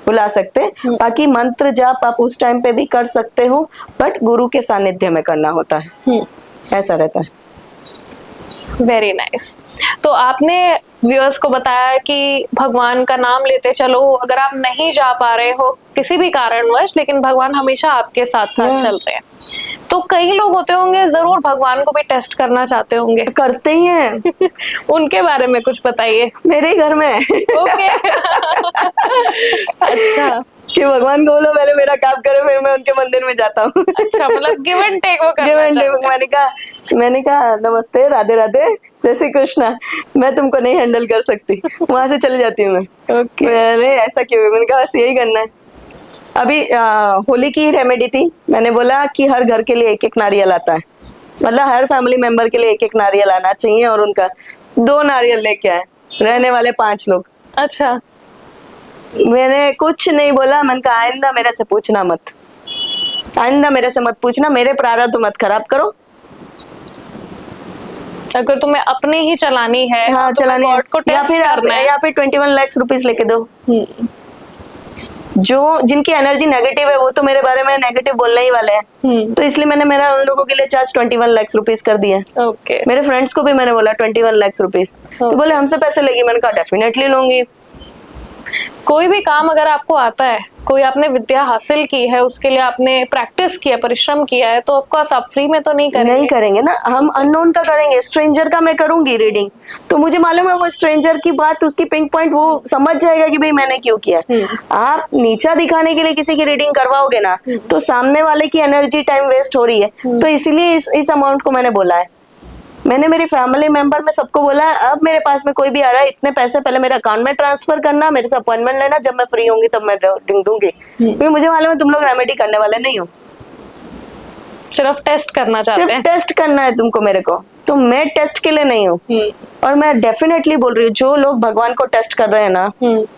बुला सकते। बाकी मंत्र जाप आप उस टाइम पे भी कर सकते हो, बट गुरु के सानिध्य में करना होता है। ऐसा रहता है। Very nice. तो आपने व्यूअर्स को बताया कि भगवान का नाम लेते चलो, अगर आप नहीं जा पा रहे हो किसी भी कारणवश, लेकिन भगवान हमेशा आपके साथ साथ चल रहे हैं। तो कई लोग होते होंगे जरूर भगवान को भी टेस्ट करना चाहते होंगे, करते ही हैं। उनके बारे में कुछ बताइए। मेरे ही घर में ओके। अच्छा, कि भगवान को बोलो पहले मेरा काम करो, फिर मैं उनके मंदिर में जाता हूँ। अच्छा, मतलब गिव एंड टेक वो करना चाहते हैं। मैंने कहा नमस्ते, राधे राधे, जय श्री कृष्णा, मैं तुमको नहीं हैंडल कर सकती, वहां से चली जाती हूँ मैं। पहले ऐसा क्यों? मैंने कहा बस यही करना है। अभी होली की रेमेडी थी, मैंने बोला कि हर घर के लिए एक एक नारियल आता है, मतलब हर फैमिली मेंबर के लिए एक एक नारियल आना चाहिए, और उनका 2 नारियल लेके आए, रहने वाले 5 लोग। अच्छा, मैंने कुछ नहीं बोला। मैंने कहा आइंदा मेरे से पूछना मत, आइंदा मेरे से मत पूछना, मेरे प्रारब्ध मत खराब करो। अगर तुम्हें अपनी ही चलानी है, हाँ, तो चलानी है, को टेस्ट करना है, या फिर 21 लाख रुपीस लेके दो। जो जिनकी एनर्जी नेगेटिव है वो तो मेरे बारे में नेगेटिव बोलने ही वाले हैं। तो इसलिए मैंने मेरा उन लोगों के लिए चार्ज 21 लाख रुपीस कर दिया। ओके। मेरे फ्रेंड्स को भी मैंने बोला 21 लाख रुपीस। तो बोले हमसे पैसे लेगी, मैंने कहा डेफिनेटली लूंगी। कोई भी काम अगर आपको आता है, कोई आपने विद्या हासिल की है, उसके लिए आपने प्रैक्टिस किया, परिश्रम किया है, तो ऑफ कोर्स आप फ्री में तो नहीं करेंगे ना। हम अननोन का करेंगे, स्ट्रेंजर का मैं करूंगी रीडिंग, तो मुझे मालूम है वो स्ट्रेंजर की बात, उसकी पिंक पॉइंट वो समझ जाएगा कि भाई मैंने क्यों किया। आप नीचा दिखाने के लिए किसी की रीडिंग करवाओगे ना, तो सामने वाले की एनर्जी टाइम वेस्ट हो रही है। तो इसीलिए इस अमाउंट को मैंने बोला है। मैंने मेरी फैमिली मेंबर में सबको बोला है, अब मेरे पास में कोई भी आ रहा है, इतने पैसे पहले मेरे अकाउंट में ट्रांसफर करना, मेरे से अपॉइंटमेंट लेना, जब मैं फ्री होंगी तब मैं रीडिंग दूंगी। क्योंकि मुझे मालूम है तुम लोग रेमेडी करने वाले नहीं हो, सिर्फ टेस्ट करना चाहते हैं। सिर्फ टेस्ट करना है तुमको मेरे को, तो मैं टेस्ट के लिए नहीं हूँ। और मैं डेफिनेटली बोल रही हूँ, जो लोग भगवान को टेस्ट कर रहे हैं ना,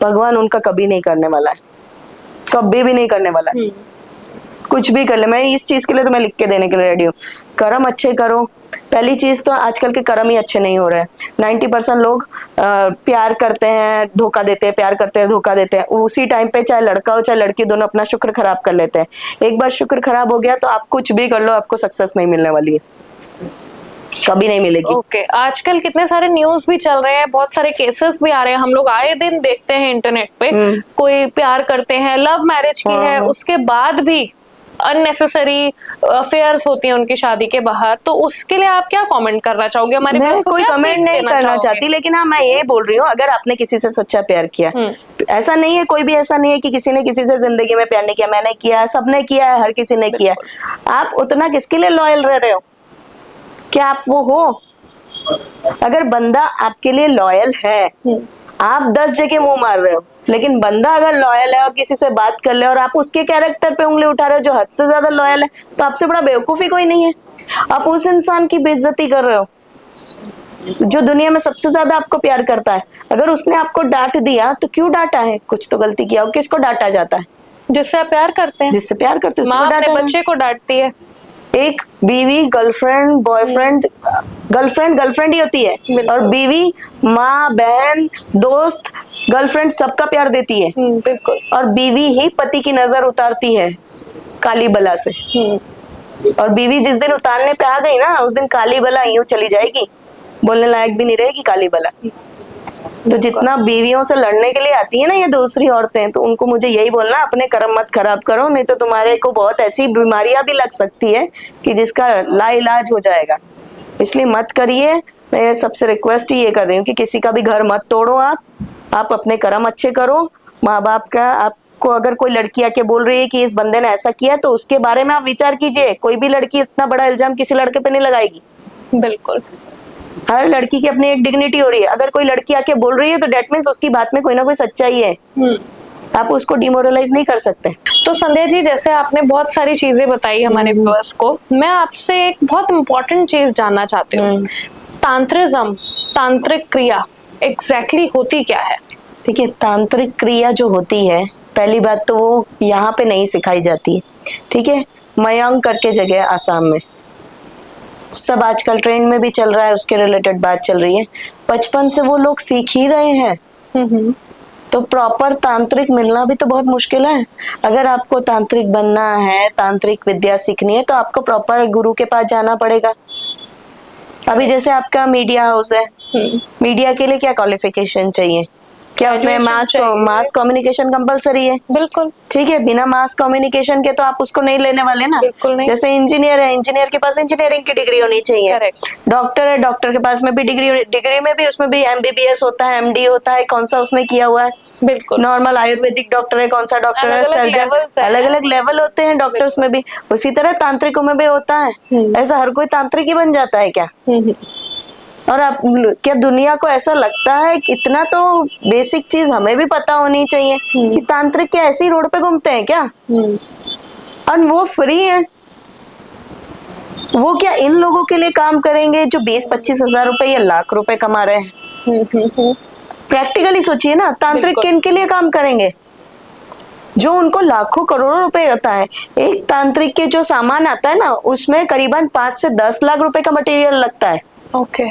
भगवान उनका कभी नहीं करने वाला है, कभी भी नहीं करने वाला है। कुछ भी कर ले, मैं इस चीज के लिए तो मैं लिख के देने के लिए रेडी हूँ। कर्म अच्छे करो, पहली चीज तो आजकल के कर्म ही अच्छे नहीं हो रहे हैं। 90% लोग प्यार करते हैं, धोखा देते हैं, प्यार करते हैं, धोखा देते हैं। उसी टाइम पे चाहे लड़का हो चाहे लड़की, दोनों अपना शुक्र खराब कर लेते हैं। एक बार शुक्र खराब हो गया तो आप कुछ भी कर लो, आपको सक्सेस नहीं मिलने वाली है, कभी नहीं मिलेगी। ओके आजकल कितने सारे न्यूज भी चल रहे हैं, बहुत सारे केसेस भी आ रहे हैं, हम लोग आए दिन देखते हैं इंटरनेट पे। कोई प्यार करते हैं, लव मैरिज की है, उसके बाद भी अननेसेसरी अफेयर्स होती हैं उनकी शादी के बाहर, तो उसके लिए आप क्या कमेंट करना चाहोगे? हमारे मैं कोई कमेंट नहीं करना चाहती, लेकिन हाँ मैं ये बोल रही हूँ, अगर आपने किसी से सच्चा प्यार किया, ऐसा नहीं है, कोई भी ऐसा नहीं है कि किसी ने किसी से जिंदगी में प्यार नहीं किया। मैंने किया है, सबने किया है, हर किसी ने किया है। आप उतना किसके लिए लॉयल रह रहे हो? क्या आप वो हो? अगर बंदा आपके लिए लॉयल है, आप 10 जगह मुंह मार रहे हो, लेकिन बंदा अगर लॉयल है और किसी से बात कर ले और आप उसके कैरेक्टर पे उंगली उठा रहे हो जो हद से ज्यादा लॉयल है, तो आपसे बड़ा बेवकूफ ही कोई नहीं है। आप उस इंसान की बेइज्जती कर रहे हो जो दुनिया में सबसे ज्यादा आपको प्यार करता है। अगर उसने आपको डांट दिया तो क्यों डांटा है? कुछ तो गलती किया हो। किसको डांटा जाता है? जिससे आप प्यार करते हैं। जिससे प्यार करते हो, माँ अपने बच्चे को डांटती है। एक बीवी गर्लफ्रेंड बॉयफ्रेंड, गर्लफ्रेंड ही होती है, और बीवी माँ बहन दोस्त गर्लफ्रेंड सबका प्यार देती है। बिल्कुल। और बीवी ही पति की नजर उतारती है काली बला से। और बीवी जिस दिन उतारने पे आ गई ना, उस दिन काली बला यूं चली जाएगी, बोलने लायक भी नहीं रहेगी काली बला। तो जितना बीवियों से लड़ने के लिए आती है ना ये दूसरी औरतें, तो उनको मुझे यही बोलना, अपने कर्म मत खराब करो, नहीं तो तुम्हारे को बहुत ऐसी बीमारियां भी लग सकती है कि जिसका लाइलाज हो जाएगा। इसलिए मत करिए। मैं सबसे रिक्वेस्ट ही ये कर रही हूँ कि किसी का भी घर मत तोड़ो। आप अपने कर्म अच्छे करो। माँ बाप का, आपको अगर कोई लड़की आके बोल रही है कि इस बंदे ने ऐसा किया, तो उसके बारे में आप विचार कीजिए। कोई भी लड़की इतना बड़ा इल्जाम किसी लड़के पे नहीं लगाएगी। बिल्कुल। हर लड़की की अपनी एक डिग्निटी हो रही है। अगर कोई लड़की आके बोल रही है तो डेट मीन्स उसकी बात में कोई ना कोई सच्चाई है। आप उसको डिमोरलाइज नहीं कर सकते। तो संध्या जी, जैसे आपने बहुत सारी चीजें बताई हमारे व्यूअर्स को, मैं आपसे एक बहुत इंपॉर्टेंट चीज जानना चाहती हूँ। तांत्रिज्म, तांत्रिक क्रिया एग्जैक्टली होती क्या है? देखिए, तांत्रिक क्रिया जो होती है, पहली बात तो वो यहाँ पे नहीं सिखाई जाती है, ठीक है। मयंग करके जगह आसाम में, सब आजकल ट्रेंड में भी चल रहा है, उसके रिलेटेड बात चल रही है। बचपन से वो लोग सीख ही रहे हैं। तो प्रॉपर तांत्रिक मिलना भी तो बहुत मुश्किल है। अगर आपको तांत्रिक बनना है, तांत्रिक विद्या सीखनी है, तो आपको प्रॉपर गुरु के पास जाना पड़ेगा। अभी जैसे आपका मीडिया हाउस है, मीडिया के लिए क्या क्वालिफिकेशन चाहिए? क्या उसमें मास कम्युनिकेशन कंपलसरी है? बिल्कुल। ठीक है, बिना मास कम्युनिकेशन के तो आप उसको नहीं लेने वाले ना। बिल्कुल नहीं। जैसे इंजीनियर है, इंजीनियर के पास इंजीनियरिंग की डिग्री होनी चाहिए। डॉक्टर है, डॉक्टर के पास में भी डिग्री में भी उसमें भी एमबीबीएस होता है, एमडी होता है, कौन सा उसने किया हुआ है। बिल्कुल। नॉर्मल आयुर्वेदिक डॉक्टर है, कौन सा डॉक्टर है, सर्जन, अलग अलग लेवल होते हैं डॉक्टर्स में भी। उसी तरह तांत्रिकों में भी होता है। ऐसा हर कोई तांत्रिक ही बन जाता है क्या? और आप क्या दुनिया को ऐसा लगता है कि इतना तो बेसिक चीज हमें भी पता होनी चाहिए कि तांत्रिक क्या ऐसी रोड पे घूमते हैं क्या? और वो फ्री है। वो क्या इन लोगों के लिए काम करेंगे जो 20-25 हजार रुपए या लाख रुपए कमा रहे हैं? प्रैक्टिकली सोचिए ना, तांत्रिक किन के लिए काम करेंगे? जो उनको लाखों करोड़ों रुपए आता है। एक तांत्रिक के जो सामान आता है ना, उसमें करीबन 5 से 10 लाख रुपए का मटेरियल लगता है। ओके।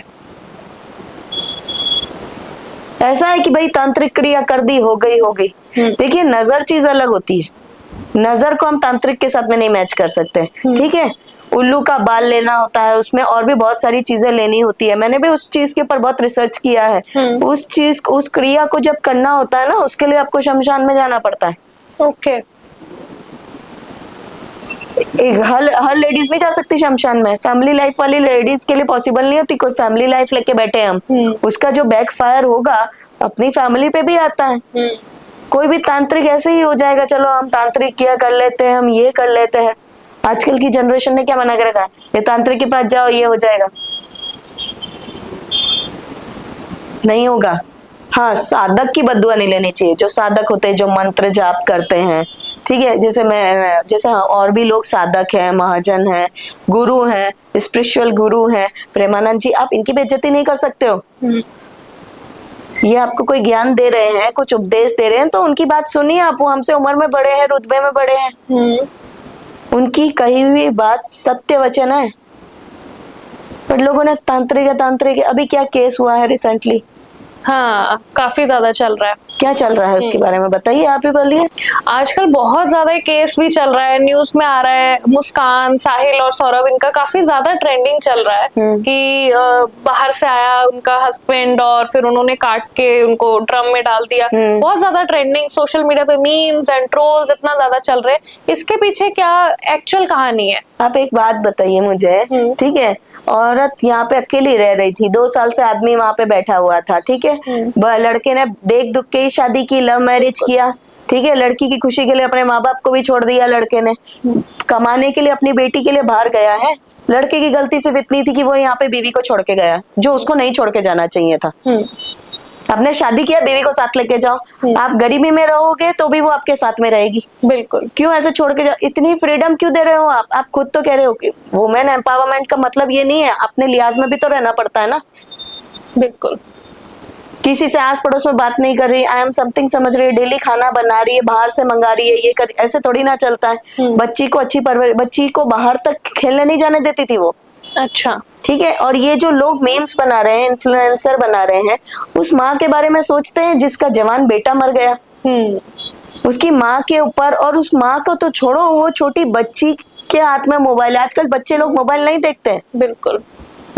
ऐसा है कि भाई तांत्रिक क्रिया कर दी, हो गई। देखिए, नजर चीज अलग होती है। नजर को हम तांत्रिक के साथ में नहीं मैच कर सकते, ठीक है। उल्लू का बाल लेना होता है, उसमें और भी बहुत सारी चीजें लेनी होती है। मैंने भी उस चीज के ऊपर बहुत रिसर्च किया है। उस क्रिया को जब करना होता है ना, उसके लिए आपको शमशान में जाना पड़ता है। ओके। हर लेडीज नहीं जा सकती शमशान में। फैमिली लाइफ वाली लेडीज के लिए पॉसिबल नहीं होती। कोई फैमिली लाइफ लेके बैठे हम, उसका जो बैक फायर होगा अपनी फैमिली पे भी आता है। कोई भी तांत्रिक ऐसे ही हो जाएगा, चलो हम तांत्रिक किया कर लेते हैं, हम ये कर लेते हैं। आजकल की जनरेशन ने क्या मना कर रखा है, ये तांत्रिक के पास जाओ ये हो जाएगा। नहीं होगा। हाँ, साधक की बद्दुआ नहीं लेनी चाहिए। जो साधक होते हैं, जो मंत्र जाप करते हैं, ठीक है, जैसे और भी लोग साधक हैं, महाजन हैं, गुरु हैं, स्पिरिचुअल गुरु हैं, प्रेमानंद जी, आप इनकी बेइज्जती नहीं कर सकते हो। ये आपको कोई ज्ञान दे रहे हैं, कुछ उपदेश दे रहे हैं, तो उनकी बात सुनिए आप। वो हमसे उम्र में बड़े हैं, रुतबे में बड़े हैं। उनकी कही हुई बात सत्य वचन है। बट लोगों ने तांत्रिक अभी क्या केस हुआ है रिसेंटली? हाँ, काफी ज्यादा चल रहा है। क्या चल रहा है उसके बारे में बताइए, आप ही बोलिए। आजकल बहुत ज्यादा केस भी चल रहा है, न्यूज में आ रहा है। मुस्कान, साहिल और सौरभ, इनका काफी ज्यादा ट्रेंडिंग चल रहा है कि बाहर से आया उनका हस्बैंड और फिर उन्होंने काट के उनको ड्रम में डाल दिया। बहुत ज्यादा ट्रेंडिंग सोशल मीडिया पे मीम्स एंड ट्रोल्स इतना ज्यादा चल रहे हैं। इसके पीछे क्या एक्चुअल कहानी है? आप एक बात बताइए मुझे, ठीक है? औरत यहाँ पे अकेली रह रही थी, 2 साल से आदमी वहां पे बैठा हुआ था, ठीक है? लड़के ने देख दुख के ही शादी की, लव मैरिज किया, ठीक है? लड़की की खुशी के लिए अपने माँ बाप को भी छोड़ दिया लड़के ने, कमाने के लिए अपनी बेटी के लिए बाहर गया है। लड़के की गलती सिर्फ इतनी थी कि वो यहाँ पे बीवी को छोड़ के गया, जो उसको नहीं छोड़ के जाना चाहिए था। आपने शादी किया, बीवी को साथ लेके जाओ। आप गरीबी में रहोगे तो भी वो आपके साथ में रहेगी। बिल्कुल। क्यों ऐसे छोड़ के जाओ? इतनी फ्रीडम क्यों दे रहे हो आप खुद तो कह रहे हो कि वुमेन एम्पावरमेंट का मतलब ये नहीं है, अपने लिहाज में भी तो रहना पड़ता है ना। बिल्कुल। किसी से आस पड़ोस में बात नहीं कर रही, आई एम समथिंग समझ रही है, डेली खाना बना रही है, बाहर से मंगा रही है, ये कर, ऐसे थोड़ी ना चलता है। बच्ची को अच्छी परवरिश, बच्ची को बाहर तक खेलने नहीं जाने देती थी वो। अच्छा, ठीक है? और ये जो लोग मीम्स बना रहे हैं, इन्फ्लुएंसर बना रहे हैं, उस माँ के बारे में सोचते हैं जिसका जवान बेटा मर गया। उसकी माँ के ऊपर, और उस माँ को तो छोड़ो, वो छोटी बच्ची के हाथ में मोबाइल है। आजकल बच्चे लोग मोबाइल नहीं देखते हैं। बिल्कुल।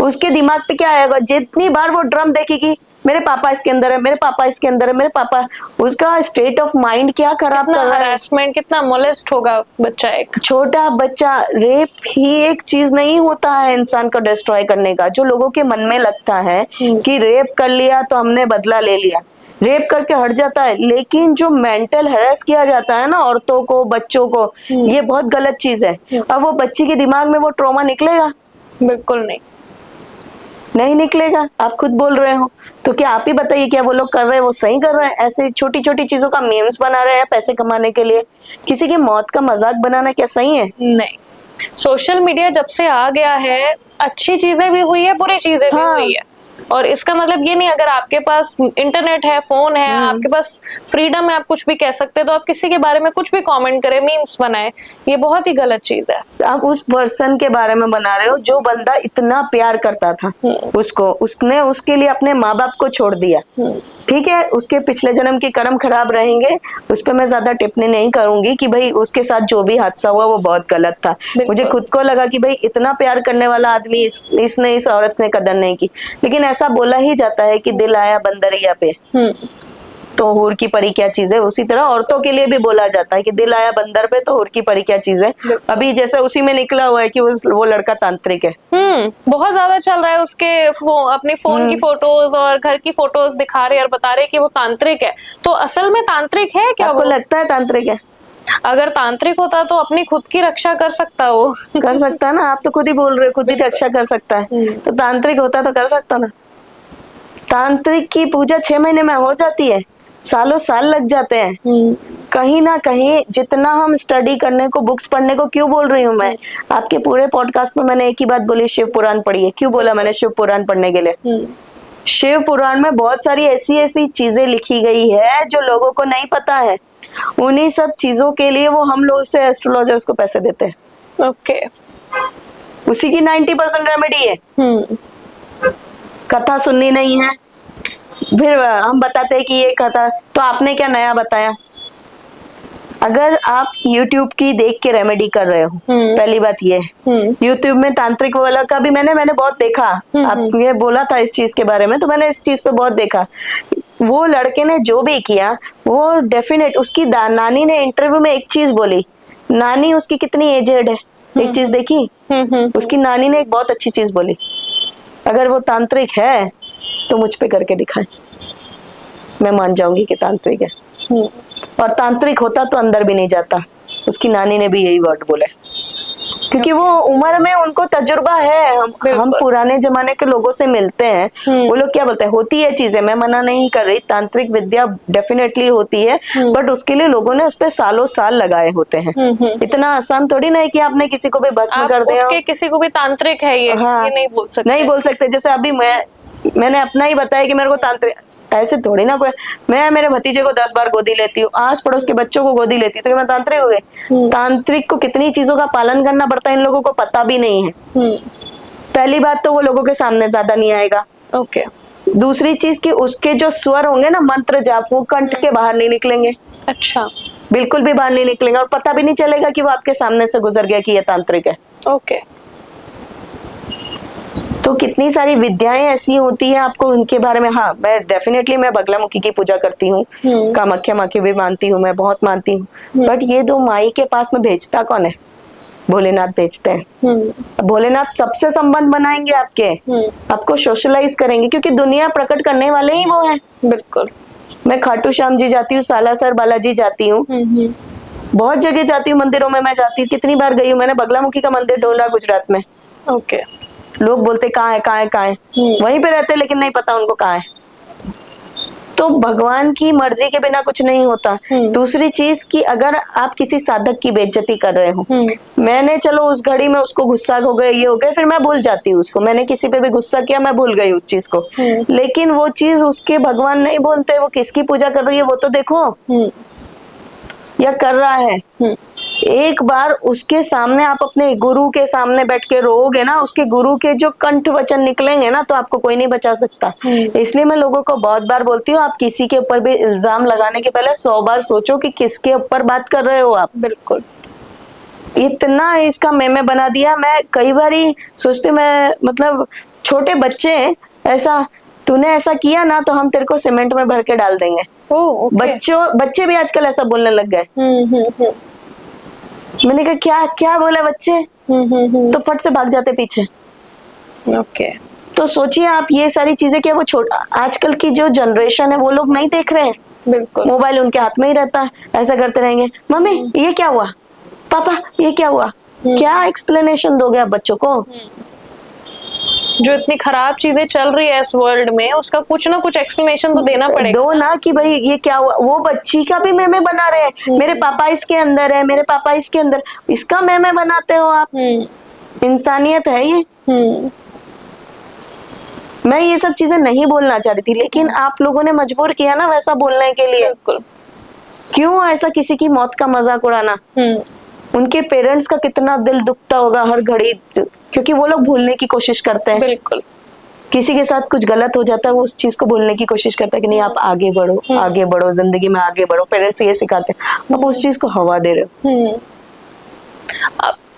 उसके दिमाग पे क्या आएगा? जितनी बार वो ड्रम देखेगी, मेरे पापा इसके अंदर है, मेरे पापा इसके अंदर है, मेरे पापा, उसका स्टेट ऑफ माइंड क्या खराब कर रहा है। हरासमेंट, कितना मोलेस्ट होगा बच्चा। एक छोटा बच्चा, रेप ही एक चीज नहीं होता है इंसान को डिस्ट्रॉय करने का, जो लोगों के मन में लगता है कि रेप कर लिया तो हमने बदला ले लिया, रेप करके हट जाता है। लेकिन जो मेंटल हैरेस किया जाता है ना औरतों को, बच्चों को, ये बहुत गलत चीज है। अब वो बच्ची के दिमाग में वो ट्रॉमा निकलेगा? बिल्कुल नहीं निकलेगा। आप खुद बोल रहे हो, तो क्या आप ही बताइए, क्या वो लोग कर रहे हैं वो सही कर रहे हैं? ऐसे छोटी छोटी चीजों का मीम्स बना रहे हैं पैसे कमाने के लिए। किसी की मौत का मजाक बनाना क्या सही है? नहीं। सोशल मीडिया जब से आ गया है, अच्छी चीजें भी हुई है, बुरी चीजें भी हुई है। और इसका मतलब ये नहीं, अगर आपके पास इंटरनेट है, फोन है, आपके पास फ्रीडम है, आप कुछ भी कह सकते हैं, तो आप किसी के बारे में कुछ भी कमेंट करें, मीम्स बनाए, ये बहुत ही गलत चीज है। आप उस पर्सन के बारे में बना रहे हो जो बंदा इतना प्यार करता था उसको, उसने उसके लिए अपने माँ बाप को छोड़ दिया। ठीक है, उसके पिछले जन्म के कर्म खराब रहेंगे, उस पर मैं ज्यादा टिप्पणी नहीं करूंगी कि भाई उसके साथ जो भी हादसा हुआ वो बहुत गलत था। मुझे खुद को लगा कि भाई इतना प्यार करने वाला आदमी, इसने, इस औरत ने कदर नहीं की। लेकिन ऐसा बोला ही जाता है कि दिल आया बंदरिया पे तो हूर की परी क्या चीज है। उसी तरह औरतों के लिए भी बोला जाता है कि दिल आया बंदर पे तो हूर की परी क्या चीज है। अभी जैसे उसी में निकला हुआ है कि वो लड़का तांत्रिक है। बहुत ज्यादा चल रहा है। उसके अपनी फोन की फोटोज और घर की फोटोज दिखा रहे और बता रहे कि वो तांत्रिक है। तो असल में तांत्रिक है क्या? आपको लगता है तांत्रिक है? अगर तांत्रिक होता तो अपनी खुद की रक्षा कर सकता, वो कर सकता है ना। आप तो खुद ही बोल रहे हो खुद ही रक्षा कर सकता है, तो तांत्रिक होता तो कर सकता ना। तांत्रिक की पूजा 6 महीने में हो जाती है, सालों साल लग जाते हैं। कहीं ना कहीं जितना हम स्टडी करने को, बुक्स पढ़ने को क्यों बोल रही हूँ मैं? आपके पूरे पॉडकास्ट में मैंने एक ही बात बोली, शिव पुराण पढ़िए। क्यों बोला मैंने शिव पुराण पढ़ने के लिए? शिव पुराण में बहुत सारी ऐसी चीजें लिखी गई है जो लोगों को नहीं पता है। उन्हीं सब चीजों के लिए वो हम लोग से एस्ट्रोलॉजर्स को पैसे देते हैं। ओके। उसी की 90% रेमेडी है। कथा सुननी नहीं है, फिर हम बताते हैं कि ये कथा, तो आपने क्या नया बताया? अगर आप YouTube की देख के रेमेडी कर रहे हो, पहली बात ये YouTube में तांत्रिक वाला का भी मैंने बहुत देखा। आपने बोला था इस चीज के बारे में, तो मैंने इस चीज पे बहुत देखा। वो लड़के ने जो भी किया वो डेफिनेट, उसकी नानी ने इंटरव्यू में एक चीज बोली। नानी उसकी कितनी एजेड है, एक चीज देखी? उसकी नानी ने एक बहुत अच्छी चीज बोली, अगर वो तांत्रिक है तो मुझ पे करके दिखाए, मैं मान जाऊंगी कि तांत्रिक है। और तांत्रिक होता तो अंदर भी नहीं जाता। उसकी नानी ने भी यही वर्ड बोले, क्योंकि वो उम्र में उनको तजुर्बा है। हम पुराने जमाने के लोगों से मिलते हैं, वो लोग क्या बोलते हैं, होती है चीजें, मैं मना नहीं कर रही, तांत्रिक विद्या डेफिनेटली होती है, बट उसके लिए लोगों ने उस पर सालों साल लगाए होते हैं। इतना आसान थोड़ी ना है कि आपने किसी को भी भस्म कर दिया, किसी को भी तांत्रिक है ये नहीं बोल सकते। नहीं बोल सकते। जैसे अभी मैंने अपना ही बताया कि मेरे को तांत्रिक, ऐसे थोड़ी ना कोई, मैं मेरे भतीजे को 10 बार गोदी लेती हूँ, आस पड़ोस के बच्चों को गोदी लेती हूँ, तो मैं तांत्रिक हो गई? तांत्रिक को कितनी चीजों का पालन करना पड़ता है इन लोगों को पता भी नहीं है। पहली बात तो वो लोगों के सामने ज्यादा नहीं आएगा। ओके। दूसरी चीज कि उसके जो स्वर होंगे ना, मंत्र जाप, वो कंठ के बाहर नहीं निकलेंगे। अच्छा। बिल्कुल भी बाहर नहीं निकलेंगे, और पता भी नहीं चलेगा कि वो आपके सामने से गुजर गया कि ये तांत्रिक है। ओके। तो कितनी सारी विद्याएं ऐसी होती है आपको उनके बारे में। हाँ, मैं डेफिनेटली मैं बगलामुखी की पूजा करती हूँ, कामाख्या माँ की भी मानती हूँ, मैं बहुत मानती हूँ। बट ये दो माई के पास में भेजता कौन है? भोलेनाथ भेजते हैं। भोलेनाथ सबसे संबंध बनाएंगे आपके, आपको सोशलाइज करेंगे, क्योंकि दुनिया प्रकट करने वाले ही वो है। बिल्कुल। मैं खाटू श्याम जी जाती हूँ, सालासर बालाजी जाती हूँ, बहुत जगह जाती हूँ, मंदिरों में मैं जाती हूँ, कितनी बार गई हूँ मैंने। बगलामुखी का मंदिर ढूंढा गुजरात में। ओके। लोग बोलते कहाँ है, कहाँ है, कहाँ है, वहीं पे रहते, लेकिन नहीं पता उनको कहाँ है। तो भगवान की मर्जी के बिना कुछ नहीं होता। दूसरी चीज कि अगर आप किसी साधक की बेइज्जती कर रहे हो, मैंने चलो उस घड़ी में उसको गुस्सा हो गए, ये हो गए, फिर मैं भूल जाती हूँ उसको। मैंने किसी पे भी गुस्सा किया, मैं भूल गई उस चीज को। लेकिन वो चीज उसके भगवान नहीं बोलते, वो किसकी पूजा कर रही है वो तो देखो, या कर रहा है। एक बार उसके सामने आप अपने गुरु के सामने बैठ के रोओगे ना, उसके गुरु के जो कंठ वचन निकलेंगे ना, तो आपको कोई नहीं बचा सकता। इसलिए मैं लोगों को बहुत बार बोलती हूँ, आप किसी के ऊपर भी इल्जाम लगाने के पहले 100 बार सोचो कि किसके ऊपर बात कर रहे हो आप। बिल्कुल। इतना इसका मैंने बना दिया। मैं कई बार ही सोचती, मैं मतलब छोटे बच्चे ऐसा, तूने ऐसा किया ना तो हम तेरे को सीमेंट में भर के डाल देंगे। बच्चे भी आजकल ऐसा बोलने लग गए। मैंने कहा क्या क्या बोला बच्चे, तो फट से भाग जाते पीछे। ओके। तो सोचिए आप ये सारी चीजें, क्या वो छोटा, आजकल की जो जनरेशन है वो लोग नहीं देख रहे हैं। बिल्कुल। मोबाइल उनके हाथ में ही रहता है, ऐसा करते रहेंगे, मम्मी ये क्या हुआ, पापा ये क्या हुआ। क्या एक्सप्लेनेशन दोगे आप बच्चों को? जो इतनी खराब चीजें चल रही है इस वर्ल्ड में, उसका कुछ ना कुछ एक्सप्लेनेशन तो देना पड़ेगा। दो ना कि भाई ये क्या हुआ। वो बच्ची का भी मैमे बना रहे हैं, मेरे पापा इसके अंदर है, मेरे पापा इसके अंदर, इसका मैमे बनाते हो आप। इंसानियत है ये? मैं ये सब चीजें नहीं बोलना चाह रही थी, लेकिन आप लोगों ने मजबूर किया ना वैसा बोलने के लिए। क्यों ऐसा किसी की मौत का मजाक उड़ाना? उनके पेरेंट्स का कितना दिल दुखता होगा हर घड़ी, क्योंकि वो लोग भूलने की कोशिश करते हैं। बिल्कुल। किसी के साथ कुछ गलत हो जाता है, वो उस चीज को भूलने की कोशिश करता है कि नहीं आप आगे बढ़ो, आगे बढ़ो, जिंदगी में आगे बढ़ो। पेरेंट्स ये सिखाते हैं, आप उस चीज को हवा दे रहे हो।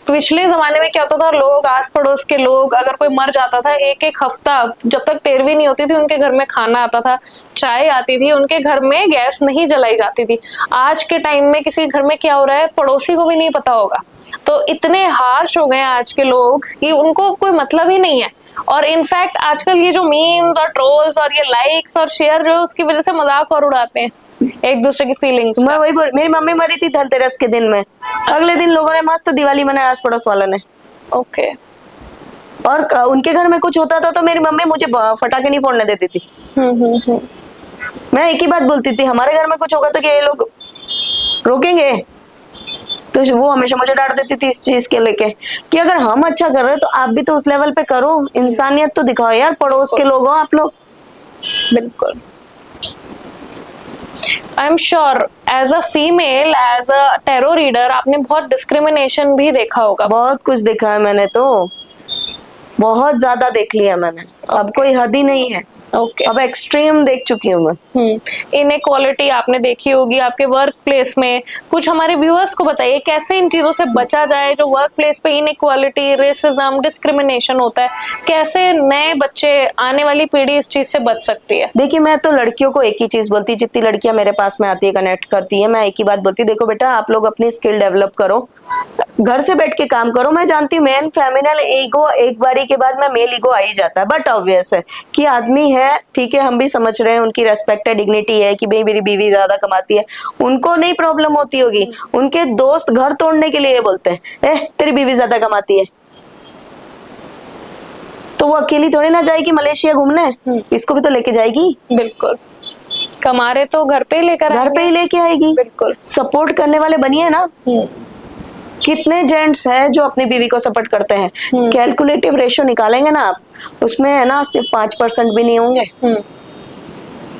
पिछले जमाने में क्या होता था, लोग आस पड़ोस के लोग अगर कोई मर जाता था, एक एक हफ्ता जब तक तेरहवीं नहीं होती थी उनके घर में खाना आता था, चाय आती थी, उनके घर में गैस नहीं जलाई जाती थी। आज के टाइम में किसी घर में क्या हो रहा है पड़ोसी को भी नहीं पता होगा। तो इतने हार्श हो गए आज के लोग कि उनको कोई मतलब ही नहीं है। और इनफैक्ट आजकल ये जो मीम्स और ट्रोल्स और ये लाइक्स और शेयर जो है उसकी वजह से मजाक और उड़ाते हैं एक दूसरे की फीलिंग्स। मैं वही बोल, मेरी मम्मी मरी थी धनतेरस के दिन में, अगले दिन लोगों ने मस्त दिवाली मनाई आस पड़ोस वालों ने। ओके। और उनके घर में कुछ होता था तो मेरी मम्मी मुझे फटाके नहीं फोड़ने देती थी। मैं एक ही बात बोलती थी, हमारे घर में कुछ होगा तो क्या ये लोग रोकेंगे? तो वो हमेशा मुझे डांट देती थी इस चीज के लेके कि अगर हम अच्छा कर रहे हैं तो आप भी तो उस लेवल पे करो, इंसानियत तो दिखाओ यार, पड़ोस के लोग हो आप लोग। बिल्कुल। I am sure as a female, as a tarot reader, आपने बहुत डिस्क्रिमिनेशन भी देखा होगा। बहुत कुछ देखा है मैंने, तो बहुत ज्यादा देख लिया मैंने। अब कोई हद ही नहीं है। ओके। अब एक्सट्रीम देख चुकी हूँ मैं। इनइक्वालिटी आपने देखी होगी आपके वर्क प्लेस में। कुछ हमारे व्यूअर्स को बताइए कैसे इन चीजों से बचा जाए, जो वर्क प्लेस पे इनइक्वालिटी, रेसिज्म, डिस्क्रिमिनेशन होता है, कैसे नए बच्चे, आने वाली पीढ़ी इस चीज से बच सकती है? देखिए, मैं तो लड़कियों को एक ही चीज बोलती, जितनी लड़कियां मेरे पास में आती है, कनेक्ट करती है, मैं एक ही बात बोलती, देखो बेटा आप लोग अपनी स्किल डेवलप करो, घर से बैठ के काम करो। मैं जानती हूँ मेन फेमिनल ईगो एक बारी के बाद में मेल ईगो आ ही जाता है, बट ऑब्वियस है कि आदमी है, ठीक है, हम भी समझ रहे हैं, उनकी रेस्पेक्ट है, डिग्निटी है कि भाई मेरी बीवी ज्यादा कमाती है, उनको नहीं प्रॉब्लम होती होगी। उनके दोस्त घर तोड़ने के लिए बोलते हैं तेरी बीवी ज्यादा कमाती है, तो वो अकेली थोड़ी ना जाएगी मलेशिया घूमने, इसको भी तो लेके जाएगी। बिल्कुल। कमा रहे तो घर पे ही लेके आएगी। बिल्कुल। सपोर्ट करने वाले बनिए ना। कितने जेंट्स हैं जो अपनी बीवी को सपोर्ट करते हैं? कैलकुलेटिव रेशियो निकालेंगे ना आप, उसमें है ना सिर्फ 5% भी नहीं होंगे।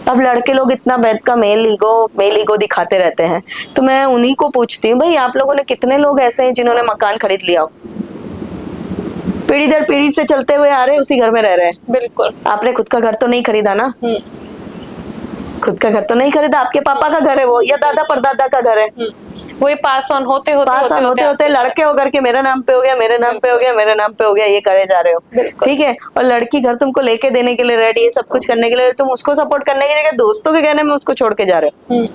अब लड़के लोग इतना बैठ का मेल ईगो दिखाते रहते हैं, तो मैं उन्हीं को पूछती हूँ, भाई आप लोगों ने कितने लोग ऐसे हैं जिन्होंने मकान खरीद लिया हो? पीढ़ी दर पीढ़ी से चलते हुए आ रहे हैं, उसी घर में रह रहे हैं। बिल्कुल। आपने खुद का घर तो नहीं खरीदा ना, खुद का घर तो नहीं खरीदा, आपके पापा का घर है वो, या दादा परदादा का घर है। वही पास ऑन होते होते लड़के होकर के मेरे नाम पे हो गया, मेरे नाम पे हो गया, मेरे नाम पे हो गया, ये करे जा रहे हो। ठीक है, और लड़की घर तुमको लेके देने के लिए रेडी है, सब कुछ करने के लिए, तुम उसको सपोर्ट करने की जगह दोस्तों के कहने में उसको छोड़ के जा रहे हो।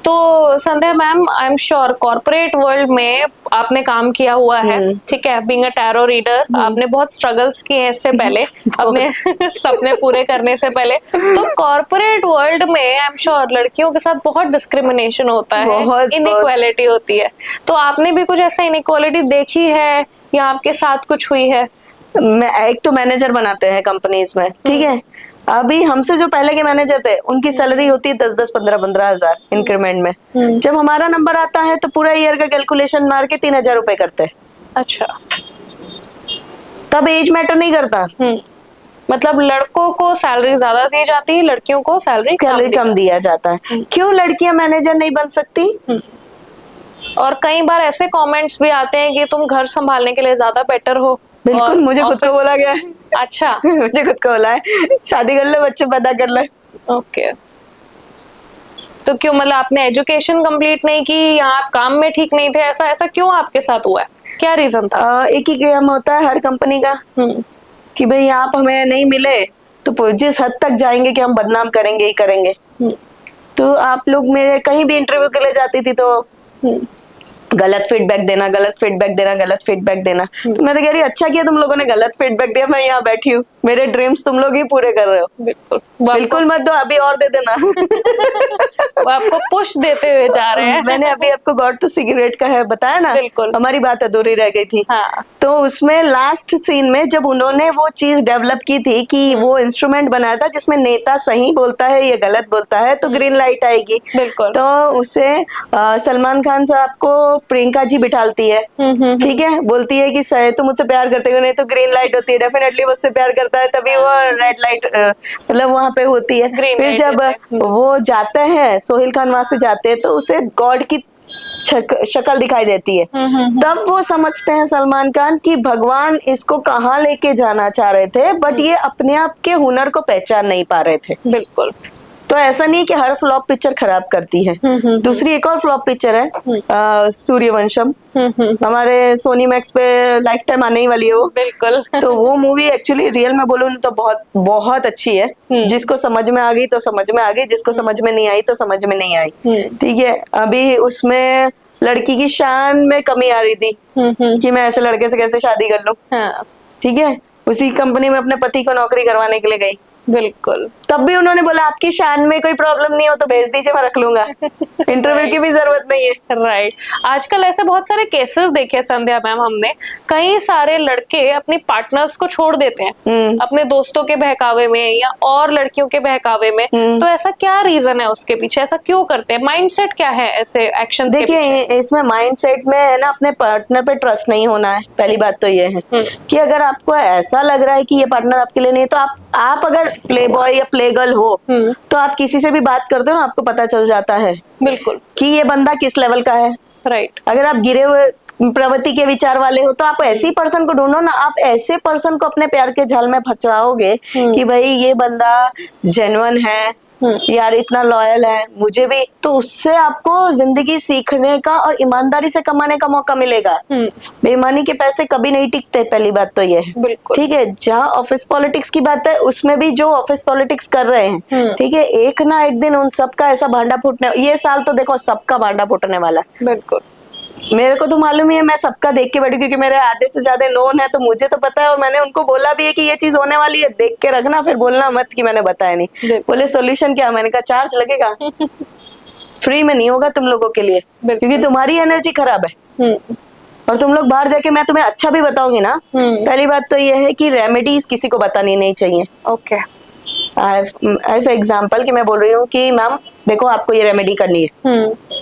तो Sandhya ma'am, I am sure corporate world में आपने काम किया हुआ है, ठीक है, बीइंग अ टैरो रीडर, आपने बहुत स्ट्रगल्स किए हैं इससे पहले अपने सपने पूरे करने से पहले। तो कॉर्पोरेट वर्ल्ड में आई एम श्योर लड़कियों के साथ बहुत डिस्क्रिमिनेशन होता है, इनइक्वालिटी होती है। तो आपने भी कुछ ऐसा इनइक्वालिटी देखी है या आपके साथ कुछ हुई है? एक तो मैनेजर बनाते हैं कंपनीज में, ठीक है, अभी हमसे जो पहले के मैनेजर थे उनकी सैलरी होती है 10-10, 15-15 हजार इंक्रीमेंट में। जब हमारा नंबर आता है तो पूरा ईयर का कैलकुलेशन मार के 3,000 रुपए करते हैं। अच्छा, तब एज मैटर नहीं करता। मतलब लड़कों को सैलरी ज्यादा दी जाती है, लड़कियों को सैलरी कम दिया जाता है। क्यों लड़कियां मैनेजर नहीं बन सकती? और कई बार ऐसे कमेंट्स भी आते हैं कि तुम घर संभालने के लिए ज्यादा बेटर हो। बिल्कुल, मुझे खुद को बोला गया है। अच्छा। मुझे खुद को बोला है, शादी कर ले, बच्चे पैदा कर ले। ओके। तो क्यों, मतलब आपने एजुकेशन कंप्लीट नहीं की या आप काम में ठीक नहीं थे, ऐसा क्यों आपके साथ हुआ है? क्या रीजन था? एक ही काम होता है हर कंपनी का कि भाई आप हमें नहीं मिले तो जिस हद तक जाएंगे कि हम बदनाम करेंगे ही करेंगे। तो आप लोग मेरे कहीं भी इंटरव्यू के लिए जाती थी तो गलत फीडबैक देना, गलत फीडबैक देना, गलत फीडबैक देना। तो मैं तो कह रही अच्छा किया तुम लोगों ने गलत फीडबैक दिया, मैं यहाँ बैठी हूँ, मेरे ड्रीम्स तुम लोग ही पूरे कर रहे हो। बिल्कुल मत दो, अभी और दे देना। वो आपको पुश देते हुए जा रहे हैं। मैंने अभी आपको गॉड टू सिगरेट का है बताया ना, बिल्कुल, हमारी बात अधूरी रह गई थी। हाँ। तो उसमें लास्ट सीन में जब उन्होंने वो चीज डेवलप की थी कि वो इंस्ट्रूमेंट बनाया था जिसमें नेता सही बोलता है या गलत बोलता है तो ग्रीन लाइट आएगी। बिल्कुल। तो उससे सलमान खान साहब को प्रियंका जी बिठालती है, ठीक है, बोलती है कि तुम मुझसे प्यार करते हो, नहीं तो ग्रीन लाइट होती है। डेफिनेटली मुझसे प्यार करता है तभी वो रेड लाइट मतलब वहां पे होती है। फिर जब वो जाते हैं, सोहेल खान वहां से जाते हैं तो उसे गॉड की शक्ल दिखाई देती है। तब वो समझते हैं सलमान खान कि भगवान इसको कहाँ लेके जाना चाह रहे थे, बट ये अपने आप के हुनर को पहचान नहीं पा रहे थे। बिल्कुल। तो ऐसा नहीं कि हर फ्लॉप पिक्चर खराब करती है। दूसरी एक और फ्लॉप पिक्चर है सूर्यवंशम, हमारे सोनी मैक्स पे लाइफ टाइम आने ही वाली है वो। बिल्कुल। तो वो मूवी एक्चुअली रियल में बोलूं तो बहुत बहुत अच्छी है। जिसको समझ में आ गई तो समझ में आ गई, जिसको समझ में नहीं आई तो समझ में नहीं आई। ठीक है, अभी उसमें लड़की की शान में कमी आ रही थी कि मैं ऐसे लड़के से कैसे शादी कर लूं। ठीक है, उसी कंपनी में अपने पति को नौकरी करवाने के लिए गई। बिल्कुल, तब भी उन्होंने बोला आपकी शान में कोई प्रॉब्लम नहीं हो तो भेज दीजिए, मैं रख लूंगा। इंटरव्यू की भी जरूरत नहीं है। राइट। आजकल ऐसे बहुत सारे केसेस देखे संध्या मैम हमने, कई सारे लड़के अपनी पार्टनर्स को छोड़ देते हैं अपने दोस्तों के बहकावे में या और लड़कियों के बहकावे में। तो ऐसा क्या रीजन है उसके पीछे, ऐसा क्यों करते हैं? माइंडसेट क्या है ऐसे एक्शन? देखिए, इसमें माइंडसेट में है ना, अपने पार्टनर पे ट्रस्ट नहीं होना है। पहली बात तो ये है कि अगर आपको ऐसा लग रहा है कि ये पार्टनर आपके लिए नहीं, तो आप अगर प्ले बॉय या प्ले गर्ल हो तो आप किसी से भी बात करते हो ना, आपको पता चल जाता है बिल्कुल कि ये बंदा किस लेवल का है। राइट। अगर आप गिरे हुए प्रवृत्ति के विचार वाले हो तो आप ऐसी पर्सन को ढूंढो ना, आप ऐसे पर्सन को अपने प्यार के जाल में फंसाओगे कि भाई ये बंदा जेन्युइन है यार, इतना लॉयल है मुझे भी, तो उससे आपको जिंदगी सीखने का और ईमानदारी से कमाने का मौका मिलेगा। बेईमानी के पैसे कभी नहीं टिकते, पहली बात तो ये है। ठीक है, जहाँ ऑफिस पॉलिटिक्स की बात है उसमें भी जो ऑफिस पॉलिटिक्स कर रहे हैं, ठीक है, एक ना एक दिन उन सबका ऐसा भांडा फूटने, ये साल तो देखो सबका भांडा फूटने वाला है। बिल्कुल, मेरे को तो मालूम ही है, मैं सबका देख के बैठी क्योंकि मेरे आधे से ज्यादा नोन है तो मुझे तो पता है। और मैंने उनको बोला भी है कि ये चीज होने वाली है, देख के रखना, फिर बोलना मत कि मैंने बताया नहीं। बोले सोल्यूशन क्या? मैंने कहा चार्ज लगेगा, फ्री में नहीं होगा तुम लोगों के लिए, क्योंकि तुम्हारी एनर्जी खराब है और तुम लोग बाहर जाके मैं तुम्हें अच्छा भी बताऊंगी ना। पहली बात तो ये है कि रेमेडीज किसी को बतानी नहीं चाहिए। ओके, आई एग्जाम्पल कि मैं बोल रही हूँ कि मैम देखो आपको ये रेमेडी करनी है,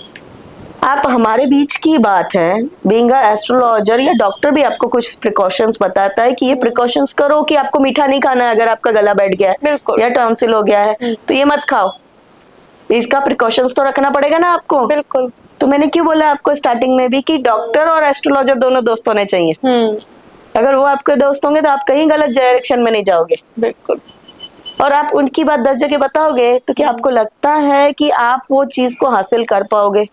आप हमारे बीच की बात है, बीइंग एस्ट्रोलॉजर या डॉक्टर भी आपको कुछ प्रिकॉशंस बताता है कि ये प्रिकॉशंस करो कि आपको मीठा नहीं खाना है अगर आपका गला बैठ गया है या टॉन्सिल हो गया है तो ये मत खाओ, इसका प्रिकॉशंस तो रखना पड़ेगा ना आपको। बिल्कुल। तो मैंने क्यों बोला आपको स्टार्टिंग में भी कि डॉक्टर और एस्ट्रोलॉजर दोनों दोस्त होने चाहिए। अगर वो आपके दोस्त होंगे तो आप कहीं गलत डायरेक्शन में नहीं जाओगे। बिल्कुल। और आप उनकी बात 10 जगह बताओगे तो क्या आपको लगता है कि आप वो चीज को हासिल कर पाओगे?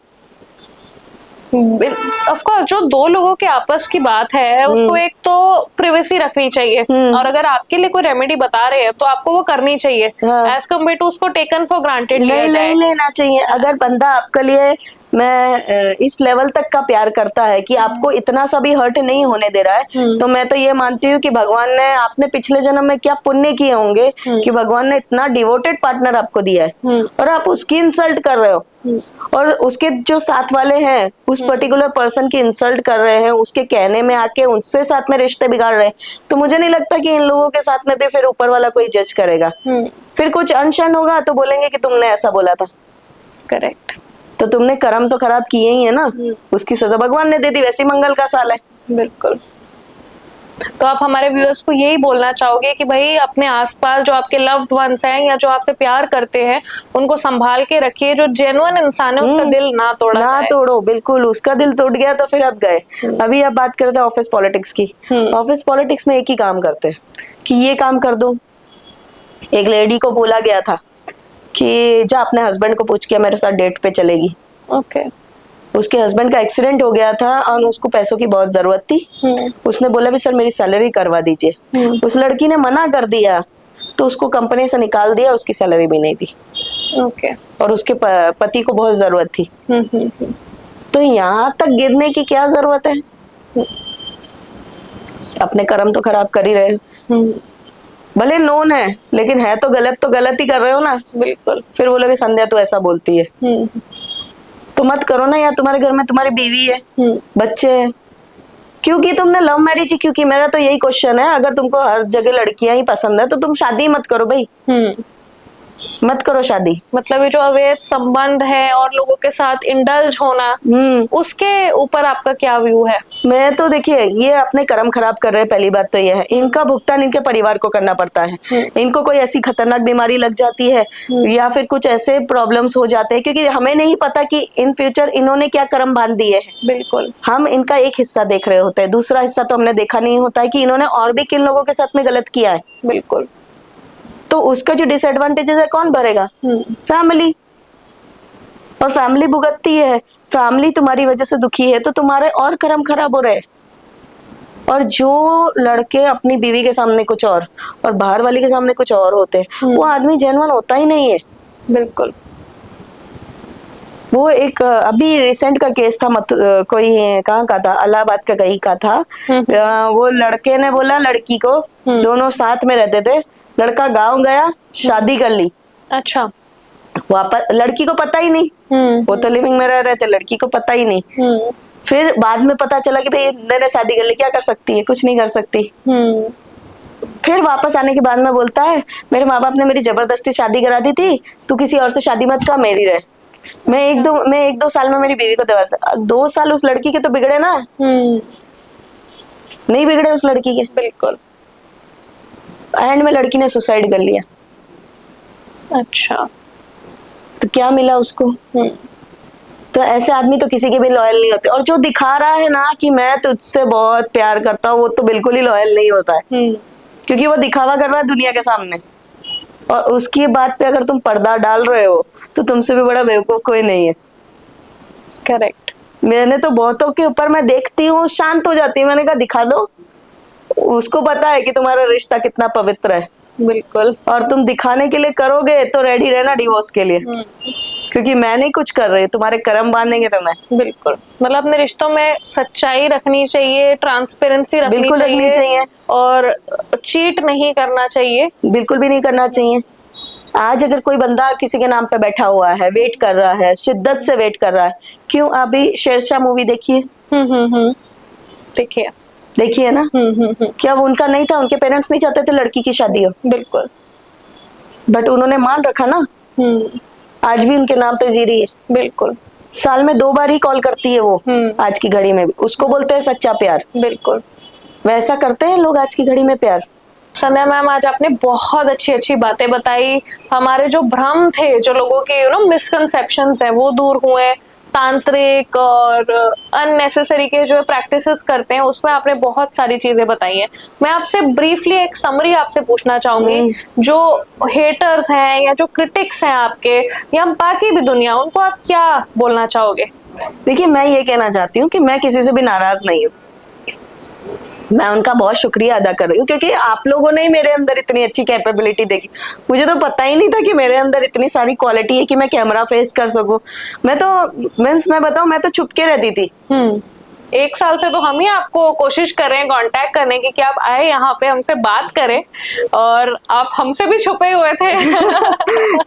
ऑफ कोर्स, जो दो लोगों के आपस की बात है उसको एक तो प्रिवेसी रखनी चाहिए, और अगर आपके लिए कोई रेमेडी बता रहे हैं तो आपको वो करनी चाहिए, हाँ। एज कम्पेयर टू उसको टेकन फॉर ग्रांटेड नहीं लेना चाहिए। अगर बंदा आपके लिए मैं इस लेवल तक का प्यार करता है कि आपको इतना सा भी हर्ट नहीं होने दे रहा है, तो मैं तो ये मानती हूँ कि भगवान ने, आपने पिछले जन्म में क्या पुण्य किए होंगे कि भगवान ने इतना डिवोटेड पार्टनर आपको दिया है, और आप उसकी इंसल्ट कर रहे हो, और उसके जो साथ वाले हैं उस पर्टिकुलर पर्सन की इंसल्ट कर रहे हैं, उसके कहने में आके उनसे साथ में रिश्ते बिगाड़ रहे हैं। तो मुझे नहीं लगता कि इन लोगों के साथ में भी फिर ऊपर वाला कोई जज करेगा। फिर कुछ अनशन होगा तो बोलेंगे कि तुमने ऐसा बोला था। करेक्ट। तो तुमने कर्म तो खराब किए ही है ना, उसकी सजा भगवान ने दे दी, वैसी मंगल का साल है। बिल्कुल। तो आप हमारे व्यूअर्स को यही बोलना चाहोगे कि भाई अपने आसपास जो आपके लव्ड वंस हैं या जो आपसे प्यार करते हैं उनको संभाल के रखिए, जो जेन्युइन इंसान है उसका दिल ना तोड़ो। बिल्कुल, उसका दिल टूट गया तो फिर आप गए। अभी आप बात करते हैं ऑफिस पॉलिटिक्स की। ऑफिस पॉलिटिक्स में एक ही काम करते हैं कि ये काम कर दो। एक लेडी को बोला गया था कि जा अपने हस्बैंड को पूछ के मेरे साथ डेट पे चलेगी। ओके। उसके हस्बैंड का एक्सीडेंट हो गया था और उसको पैसों की बहुत जरूरत थी। उसने बोला भी सर मेरी सैलरी करवा दीजिए। उस लड़की ने मना कर दिया तो उसको कंपनी से निकाल दिया, उसकी सैलरी भी नहीं दी। ओके। और उसके पति को बहुत जरूरत थी। तो यहाँ तक गिरने की क्या जरूरत है? अपने कर्म तो खराब कर ही रहे हो। भले नोन है लेकिन है तो गलत ही कर रहे हो ना। बिल्कुल। फिर बोलोगे संध्या तो ऐसा बोलती है, तो मत करो ना यार। तुम्हारे घर में तुम्हारी बीवी है, बच्चे हैं, क्योंकि तुमने लव मैरिज ही क्योंकि, मेरा तो यही क्वेश्चन है। अगर तुमको हर जगह लड़कियां ही पसंद है तो तुम शादी मत करो भाई, मत करो शादी। मतलब ये जो अवैध संबंध है और लोगों के साथ इंडल्ज होना, उसके ऊपर आपका क्या व्यू है? मैं तो देखिए, ये अपने कर्म खराब कर रहे हैं। पहली बात तो ये है, इनका भुगतान इनके परिवार को करना पड़ता है। इनको कोई ऐसी खतरनाक बीमारी लग जाती है या फिर कुछ ऐसे प्रॉब्लम्स हो जाते हैं, क्योंकि हमें नहीं पता कि इन फ्यूचर इन्होंने क्या कर्म बांध दिए हैं। बिल्कुल। हम इनका एक हिस्सा देख रहे होते हैं, दूसरा हिस्सा तो हमने देखा नहीं होता है कि इन्होंने और भी किन लोगों के साथ में गलत किया है। बिल्कुल। तो उसका जो डिसएडवांटेजेस है कौन भरेगा? फैमिली। और फैमिली भुगतती है। फैमिली तुम्हारी वजह से दुखी है तो तुम्हारे और कर्म खराब हो रहे। और जो लड़के अपनी बीवी के सामने कुछ और बाहर वाली के सामने कुछ और होते हैं, वो आदमी जेन्युइन होता ही नहीं है। बिल्कुल। वो एक अभी रिसेंट का केस था, कोई कहाँ का था, इलाहाबाद का कहीं का था। वो लड़के ने बोला लड़की को, दोनों साथ में रहते थे, लड़का गांव गया, शादी कर ली। अच्छा। वापस लड़की को पता ही नहीं, वो तो लिविंग में रह रहे थे, लड़की को पता ही नहीं। फिर बाद में पता चला कि भाई मैंने शादी कर ली, क्या कर सकती है? कुछ नहीं कर सकती। फिर वापस आने के बाद में बोलता है मेरे माँ बाप ने मेरी जबरदस्ती शादी करा दी थी, तू किसी और से शादी मत कर, मेरी रहे। मैं एक दो साल में मेरी बीवी को दिवस 2 साल उस लड़की के तो बिगड़े ना, नहीं बिगड़े उस लड़की के? बिल्कुल। एंड में लड़की ने सुसाइड कर लिया। अच्छा। तो क्या मिला उसको? तो ऐसे आदमी तो किसी के भी लॉयल नहीं होते। और जो दिखा रहा है ना कि मैं तुझसे बहुत प्यार करता हूँ, वो तो बिल्कुल ही लॉयल नहीं होता है, क्योंकि वो दिखावा कर रहा है दुनिया के सामने। और उसकी बात पे अगर तुम पर्दा डाल रहे हो तो तुमसे भी बड़ा बेवकूफ कोई नहीं है। करेक्ट। मैंने तो बहुतों के ऊपर मैं देखती हूँ, शांत हो जाती हूँ। मैंने कहा दिखा दो, उसको पता है कि तुम्हारा रिश्ता कितना पवित्र है। बिल्कुल। और तुम दिखाने के लिए करोगे तो रेडी रहना डिवोर्स के लिए, क्योंकि मैं नहीं कुछ कर रही, तुम्हारे कर्म बांधेंगे तो मैं। बिल्कुल। मतलब अपने रिश्तों में सच्चाई रखनी चाहिए, ट्रांसपेरेंसी रखनी चाहिए और चीट नहीं करना चाहिए, बिल्कुल भी नहीं करना चाहिए। आज अगर कोई बंदा किसी के नाम पे बैठा हुआ है, वेट कर रहा है, शिद्दत से वेट कर रहा है, क्यों? अभी शेरशाह मूवी देखिए। देखिए ना। क्या वो उनका नहीं था? उनके पेरेंट्स नहीं चाहते थे लड़की की शादी हो। बिल्कुल। बट उन्होंने मान रखा ना। आज भी उनके नाम पे जी रही है। बिल्कुल। साल में 2 बार ही कॉल करती है वो। आज की घड़ी में भी उसको बोलते हैं सच्चा प्यार। बिल्कुल। वैसा करते हैं लोग आज की घड़ी में प्यार। संध्या मैम, आज आपने बहुत अच्छी बातें बताई। हमारे जो भ्रम थे, जो लोगों के मिसकंसेप्शंस हैं, वो दूर हुए। तांत्रिक और अननेसेसरी के जो प्रैक्टिसेस करते हैं, उसमें आपने बहुत सारी चीजें बताई हैं। मैं आपसे ब्रीफली एक समरी आपसे पूछना चाहूंगी, जो हेटर्स हैं या जो क्रिटिक्स हैं आपके या बाकी भी दुनिया, उनको आप क्या बोलना चाहोगे? देखिए, मैं ये कहना चाहती हूँ कि मैं किसी से भी नाराज नहीं हूँ। मैं उनका बहुत शुक्रिया अदा कर रही हूँ, क्योंकि आप लोगों ने ही मेरे अंदर इतनी अच्छी कैपेबिलिटी देखी। मुझे तो पता ही नहीं था कि मेरे अंदर इतनी सारी क्वालिटी है कि मैं कैमरा फेस कर सकूं। मैं तो मैं बताऊं, मैं तो छुप के रहती थी। 1 साल से तो हम ही आपको कोशिश कर रहे हैं कांटेक्ट करने की कि आप आए यहाँ पे हमसे बात करें, और आप हमसे भी छुपे हुए थे।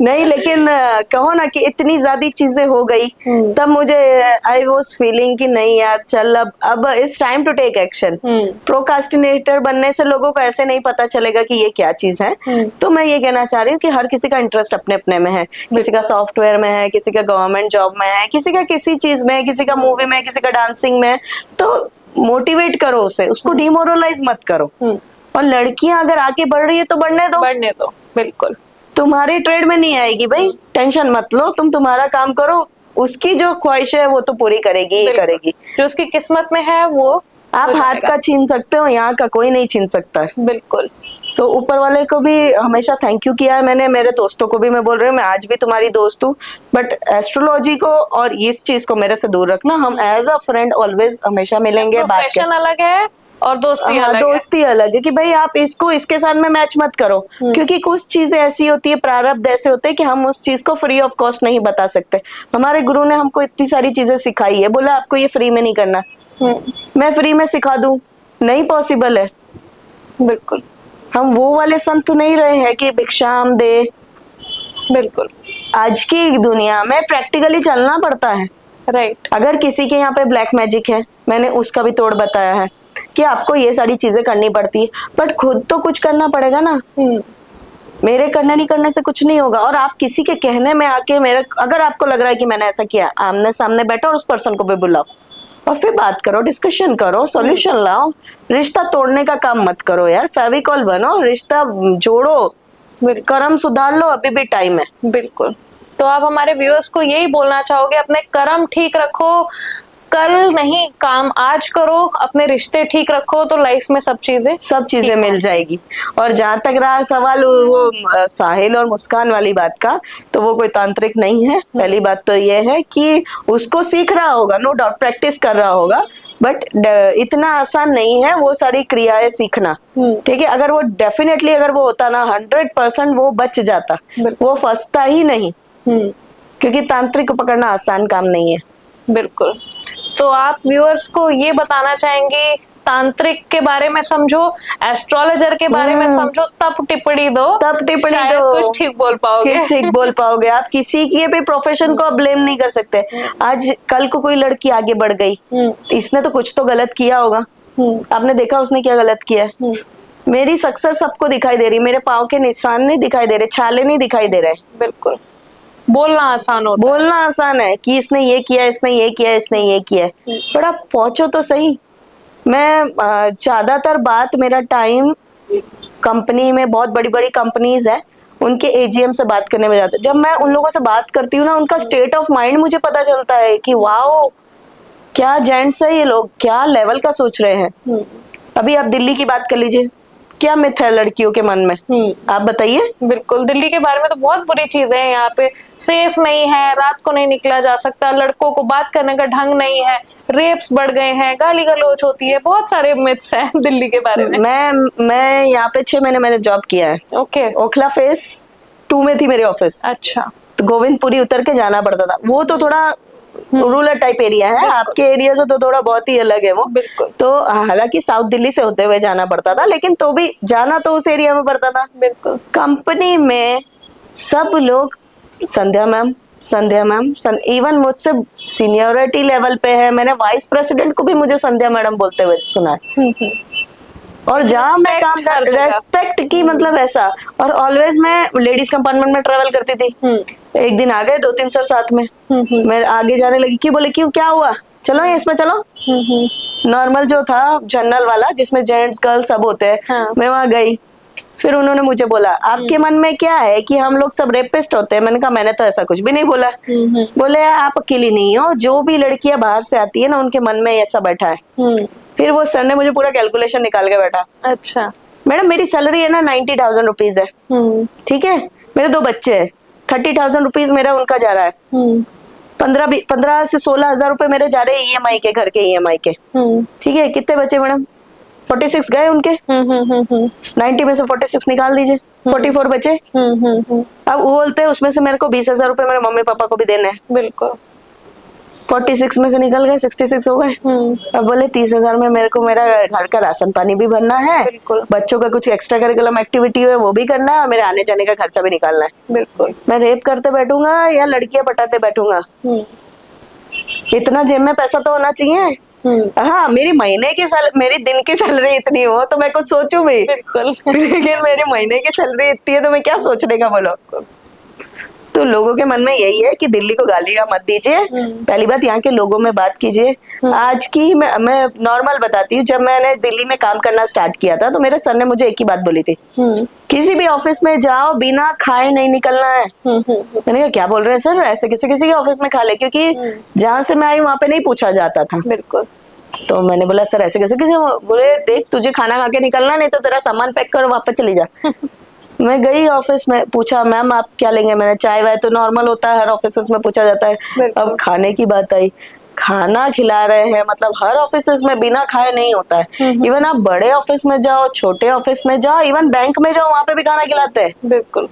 नहीं, लेकिन कहो ना कि इतनी ज्यादा चीजें हो गई, तब मुझे आई वाज फीलिंग कि नहीं यार, चल अब it's time to take action. Procrastinator बनने से लोगों को ऐसे नहीं पता चलेगा कि ये क्या चीज है। तो मैं ये कहना चाह रही हूँ कि हर किसी का इंटरेस्ट अपने अपने में है। किसी का सॉफ्टवेयर में है, किसी का गवर्नमेंट जॉब में है, किसी का किसी चीज में है, किसी का मूवी में, किसी का डांसिंग में। तो मोटिवेट करो उसे, उसको डिमोरलाइज मत करो। और लड़कियां अगर आगे बढ़ रही है तो बढ़ने दो। बिल्कुल। तुम्हारी ट्रेड में नहीं आएगी भाई, टेंशन मत लो, तुम तुम्हारा काम करो। उसकी जो ख्वाहिश है वो तो पूरी करेगी ही करेगी। जो उसकी किस्मत में है वो आप हाथ का छीन सकते हो, यहाँ का कोई नहीं छीन सकता है। बिल्कुल। तो ऊपर वाले को भी हमेशा थैंक यू किया है मैंने। मेरे दोस्तों को भी मैं बोल रही हूँ, मैं आज भी तुम्हारी दोस्त हूँ, बट एस्ट्रोलॉजी को और इस चीज को मेरे से दूर रखना। हम एज अ फ्रेंड ऑलवेज हमेशा मिलेंगे, बात प्रोफेशन अलग है और दोस्ती अलग है। दोस्ती अलग है कि भाई आप इसको इसके साथ में मैच मत करो, क्योंकि कुछ चीजें ऐसी होती है, प्रारब्ध ऐसे होते हैं कि हम उस चीज को फ्री ऑफ कॉस्ट नहीं बता सकते। हमारे गुरु ने हमको इतनी सारी चीजें सिखाई है, बोला आपको ये फ्री में नहीं करना। मैं फ्री में सिखा दूं, नहीं पॉसिबल है। बिल्कुल। हम वो वाले संत नहीं रहे हैं कि भिक्षाम दे। बिल्कुल। आज की दुनिया में प्रैक्टिकली चलना पड़ता है। राइट। अगर किसी के यहाँ पे ब्लैक मैजिक है, मैंने उसका भी तोड़ बताया है कि आपको ये सारी चीजें करनी पड़ती है, बट खुद तो कुछ करना पड़ेगा ना। मेरे करने नहीं करने से कुछ नहीं होगा। और आप किसी के कहने में आके अगर आपको लग रहा है कि मैंने ऐसा किया, आमने सामने बैठो और उस पर्सन को भी बुलाओ और फिर बात करो, डिस्कशन करो, सॉल्यूशन लाओ। रिश्ता तोड़ने का काम मत करो यार, फेविकॉल बनो, रिश्ता जोड़ो, कर्म सुधार लो, अभी भी टाइम है। बिल्कुल। तो आप हमारे व्यूअर्स को यही बोलना चाहोगे, अपने कर्म ठीक रखो, कल नहीं काम आज करो, अपने रिश्ते ठीक रखो, तो लाइफ में सब चीजें मिल जाएगी। और जहां तक रहा सवाल वो साहिल और मुस्कान वाली बात का, तो वो कोई तांत्रिक नहीं है। पहली बात तो ये है कि उसको सीख रहा होगा, नो डाउट प्रैक्टिस कर रहा होगा, बट इतना आसान नहीं है वो सारी क्रियाएं सीखना। ठीक है, अगर वो डेफिनेटली अगर वो होता ना 100% वो बच जाता, वो फंसता ही नहीं। क्योंकि तांत्रिक को पकड़ना आसान काम नहीं है। बिल्कुल। तो आप व्यूअर्स को ये बताना चाहेंगे, तांत्रिक के बारे में समझो, एस्ट्रोलॉजर के बारे में समझो, तब टिप्पणी दो, कुछ ठीक बोल पाओगे। आप किसी के भी प्रोफेशन को ब्लेम नहीं कर सकते। आज कल को कोई लड़की आगे बढ़ गई, इसने तो कुछ तो गलत किया होगा। आपने देखा उसने क्या गलत किया है? मेरी सक्सेस सबको दिखाई दे रही, मेरे पाँव के निशान नहीं दिखाई दे रहे, छाले नहीं दिखाई दे रहे। बिल्कुल। बोलना आसान है कि इसने ये किया, इसने ये किया, इसने ये किया, पर आप पहुंचो तो सही। मैं ज्यादातर बात मेरा टाइम कंपनी में, बहुत बड़ी बड़ी कंपनीज है, उनके एजीएम से बात करने में जाता है। जब मैं उन लोगों से बात करती हूँ ना, उनका स्टेट ऑफ माइंड मुझे पता चलता है कि वाओ क्या जेंट्स है ये लोग, क्या लेवल का सोच रहे हैं। अभी आप दिल्ली की बात कर लीजिए, क्या मिथ है लड़कियों के मन में, आप बताइए। बिल्कुल, दिल्ली के बारे में तो बहुत बुरी चीजें हैं। यहाँ पे सेफ नहीं है, रात को नहीं निकला जा सकता, लड़कों को बात करने का ढंग नहीं है, रेप्स बढ़ गए हैं, गाली गलौज होती है, बहुत सारे मिथ्स हैं दिल्ली के बारे में। मैं यहाँ पे 6 महीने मैंने जॉब किया है। ओके। ओखला फेस 2 में थी मेरी ऑफिस। अच्छा। तो गोविंदपुरी उतर के जाना पड़ता था। वो तो थोड़ा रूरल टाइप एरिया है, आपके एरिया से तो थोड़ा बहुत ही अलग है वो। बिल्कुल। तो हालांकि साउथ दिल्ली से होते हुए जाना पड़ता था, लेकिन तो भी जाना तो उस एरिया में पड़ता था। बिल्कुल। कंपनी में सब लोग संध्या मैम, इवन मुझसे सीनियरिटी लेवल पे है, मैंने वाइस प्रेसिडेंट को भी मुझे संध्या मैडम बोलते हुए सुना है। और जहाँ मैं काम कर, रेस्पेक्ट की मतलब ऐसा। और ऑलवेज मैं लेडीज कंपार्टमेंट में ट्रेवल करती थी। एक दिन आ गए 2-3 सर साथ में, मैं आगे जाने लगी, क्यों बोले क्यों क्या हुआ, चलो इसमें चलो। नॉर्मल जो था जनरल वाला जिसमें जेंट्स गर्ल्स सब होते हैं, मैं वहां गई। फिर उन्होंने मुझे बोला आपके मन में क्या है कि हम लोग सब रेपिस्ट होते हैं? मैंने कहा मैंने तो ऐसा कुछ भी नहीं बोला। बोले आप अकेली नहीं हो, जो भी लड़कियां बाहर से आती है ना उनके मन में ऐसा बैठा है। फिर वो सर ने मुझे पूरा कैलकुलेशन निकाल के बैठा। अच्छा मैडम मेरी सैलरी है ना 90,000 रुपीज है, ठीक है, मेरे 2 बच्चे हैं, 30,000 रुपीज मेरा उनका जा रहा है, 15 से 16,000 रुपए मेरे जा रहे हैं EMI के, घर के EMI के, ठीक है। कितने बचे मैडम? 46 गए उनके। 90 में से 46 निकाल दीजिए, 44 बचे। अब वो बोलते हैं उसमें से मेरे को 20,000 रुपए मेरे मम्मी पापा को भी देने हैं। बिल्कुल। 46 में से निकल गए, 66 हो गए। अब बोले 30,000 में मेरे को मेरा घर का राशन पानी भी भरना है, बच्चों का कुछ एक्स्ट्रा करिकुलम एक्टिविटी है वो भी करना है, और मेरे आने जाने का खर्चा भी निकालना है। बिल्कुल। मैं रेप करते बैठूंगा या लड़कियां पटाते बैठूंगा? इतना जेब में पैसा तो होना चाहिए। हाँ, मेरी मेरी दिन की सैलरी इतनी हो तो मैं कुछ सोचूं भी। बिल्कुल। लेकिन मेरी महीने की सैलरी इतनी है तो मैं क्या सोचने का बोलो। तो लोगों के मन में यही है कि दिल्ली को गालियां मत दीजिए। पहली बात, यहाँ के लोगों में बात कीजिए। आज की मैं नॉर्मल बताती हूँ, जब मैंने दिल्ली में काम करना स्टार्ट किया था तो मेरे सर ने मुझे एक ही बात बोली थी, किसी भी ऑफिस में जाओ बिना खाए नहीं निकलना है। मैंने कहा क्या बोल रहे हैं सर, ऐसे किसी के ऑफिस में खा ले, क्योंकि जहाँ से मैं आई वहाँ पे नहीं पूछा जाता था। बिल्कुल। तो मैंने बोला सर ऐसे कैसे? किसी बोले देख तुझे खाना खा के निकलना, नहीं तो तेरा सामान पैक कर वापस चली जा। मैं गई ऑफिस में, पूछा मैम आप क्या लेंगे? मैंने चाय वाय तो नॉर्मल होता है, हर ऑफिस में पूछा जाता है। अब खाने की बात आई, खाना खिला रहे हैं, मतलब हर ऑफिस में बिना खाए नहीं होता है। इवन आप बड़े ऑफिस में जाओ, छोटे ऑफिस में जाओ, इवन बैंक में जाओ, वहां पे भी खाना खिलाते हैं। बिल्कुल।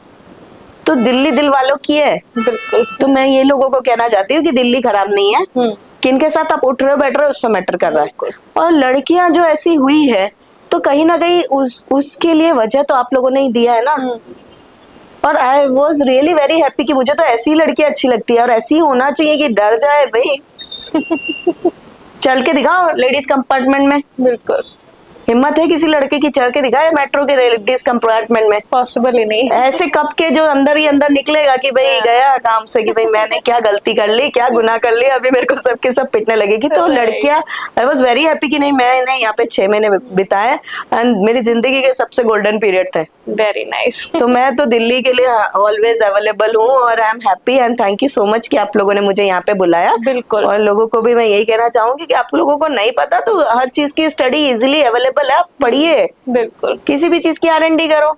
तो दिल्ली दिल वालों की है। बिल्कुल। तो मैं ये लोगों को कहना चाहती हूँ कि दिल्ली खराब नहीं है, किनके साथ आप उठ रहे हो बैठ रहे हो उस पर मैटर कर रहा है। और लड़कियां जो ऐसी हुई है तो कहीं ना कहीं उसके लिए वजह तो आप लोगों ने ही दिया है ना। और I was really very happy कि मुझे तो ऐसी लड़की अच्छी लगती है, और ऐसी होना चाहिए कि डर जाए भाई। चल के दिखाओ लेडीज कंपार्टमेंट में। बिल्कुल। हिम्मत है किसी लड़के की चढ़ के दिखाए मेट्रो के लेडीज कंपार्टमेंट में? पॉसिबल ही नहीं। ऐसे कब के जो अंदर ही अंदर निकलेगा कि भाई गया काम से कि भाई मैंने क्या गलती कर ली, क्या गुनाह कर लिया, अभी मेरे को सबके सब पिटने लगेगी। तो लड़कियां, आई वॉज वेरी हैप्पी कि नहीं मैंने यहाँ पे 6 महीने बिताए एंड मेरी जिंदगी के सबसे गोल्डन पीरियड थे। Very nice. तो मैं तो दिल्ली के लिए ऑलवेज अवेलेबल हूँ और I am happy and thank you so much कि आप लोगों ने मुझे यहाँ पे बुलाया। बिल्कुल। और लोगों को भी मैं यही कहना चाहूंगी कि आप लोगों को नहीं पता तो हर चीज की स्टडी इजिली अवेलेबल है, आप पढ़िए। बिल्कुल। किसी भी चीज की R&D करो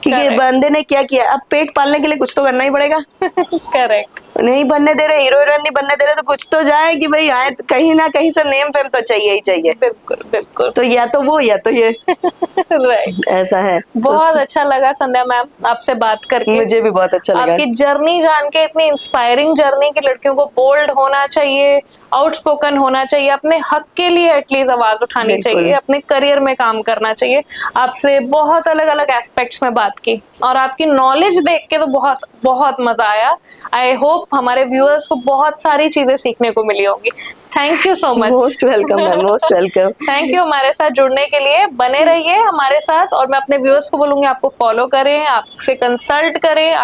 कि बंदे ने क्या किया। अब पेट पालने के लिए कुछ तो करना ही पड़ेगा। करेक्ट। नहीं बनने दे रहे, हीरो हीरोइन नहीं बनने दे रहे, तो कुछ तो जाए कि भाई आए, कहीं ना कहीं से नेम फेम तो चाहिए ही चाहिए। बिल्कुल बिल्कुल। तो या तो वो या तो ये। राइट। ऐसा है। बहुत अच्छा लगा संध्या मैम आपसे बात करके। मुझे भी बहुत अच्छा लगा आपकी जर्नी जान के, इतनी इंस्पायरिंग जर्नी की लड़कियों को बोल्ड होना चाहिए, आउटस्पोकन होना चाहिए, अपने हक के लिए एटलीस्ट आवाज उठानी चाहिए, अपने करियर में काम करना चाहिए। आपसे बहुत अलग अलग एस्पेक्ट्स में बात की और आपकी नॉलेज देख के तो बहुत बहुत मजा आया। आई होप हमारे व्यूअर्स को बहुत सारी चीजें सीखने को मिली होंगी। Thank you so much. Most welcome ma'am, most welcome. Thank you हमारे साथ जुड़ने के लिए। बने रहिए हमारे साथ और मैं अपने व्यूअर्स को बोलूंगी आपको फॉलो करें, आपसे कंसल्ट करें।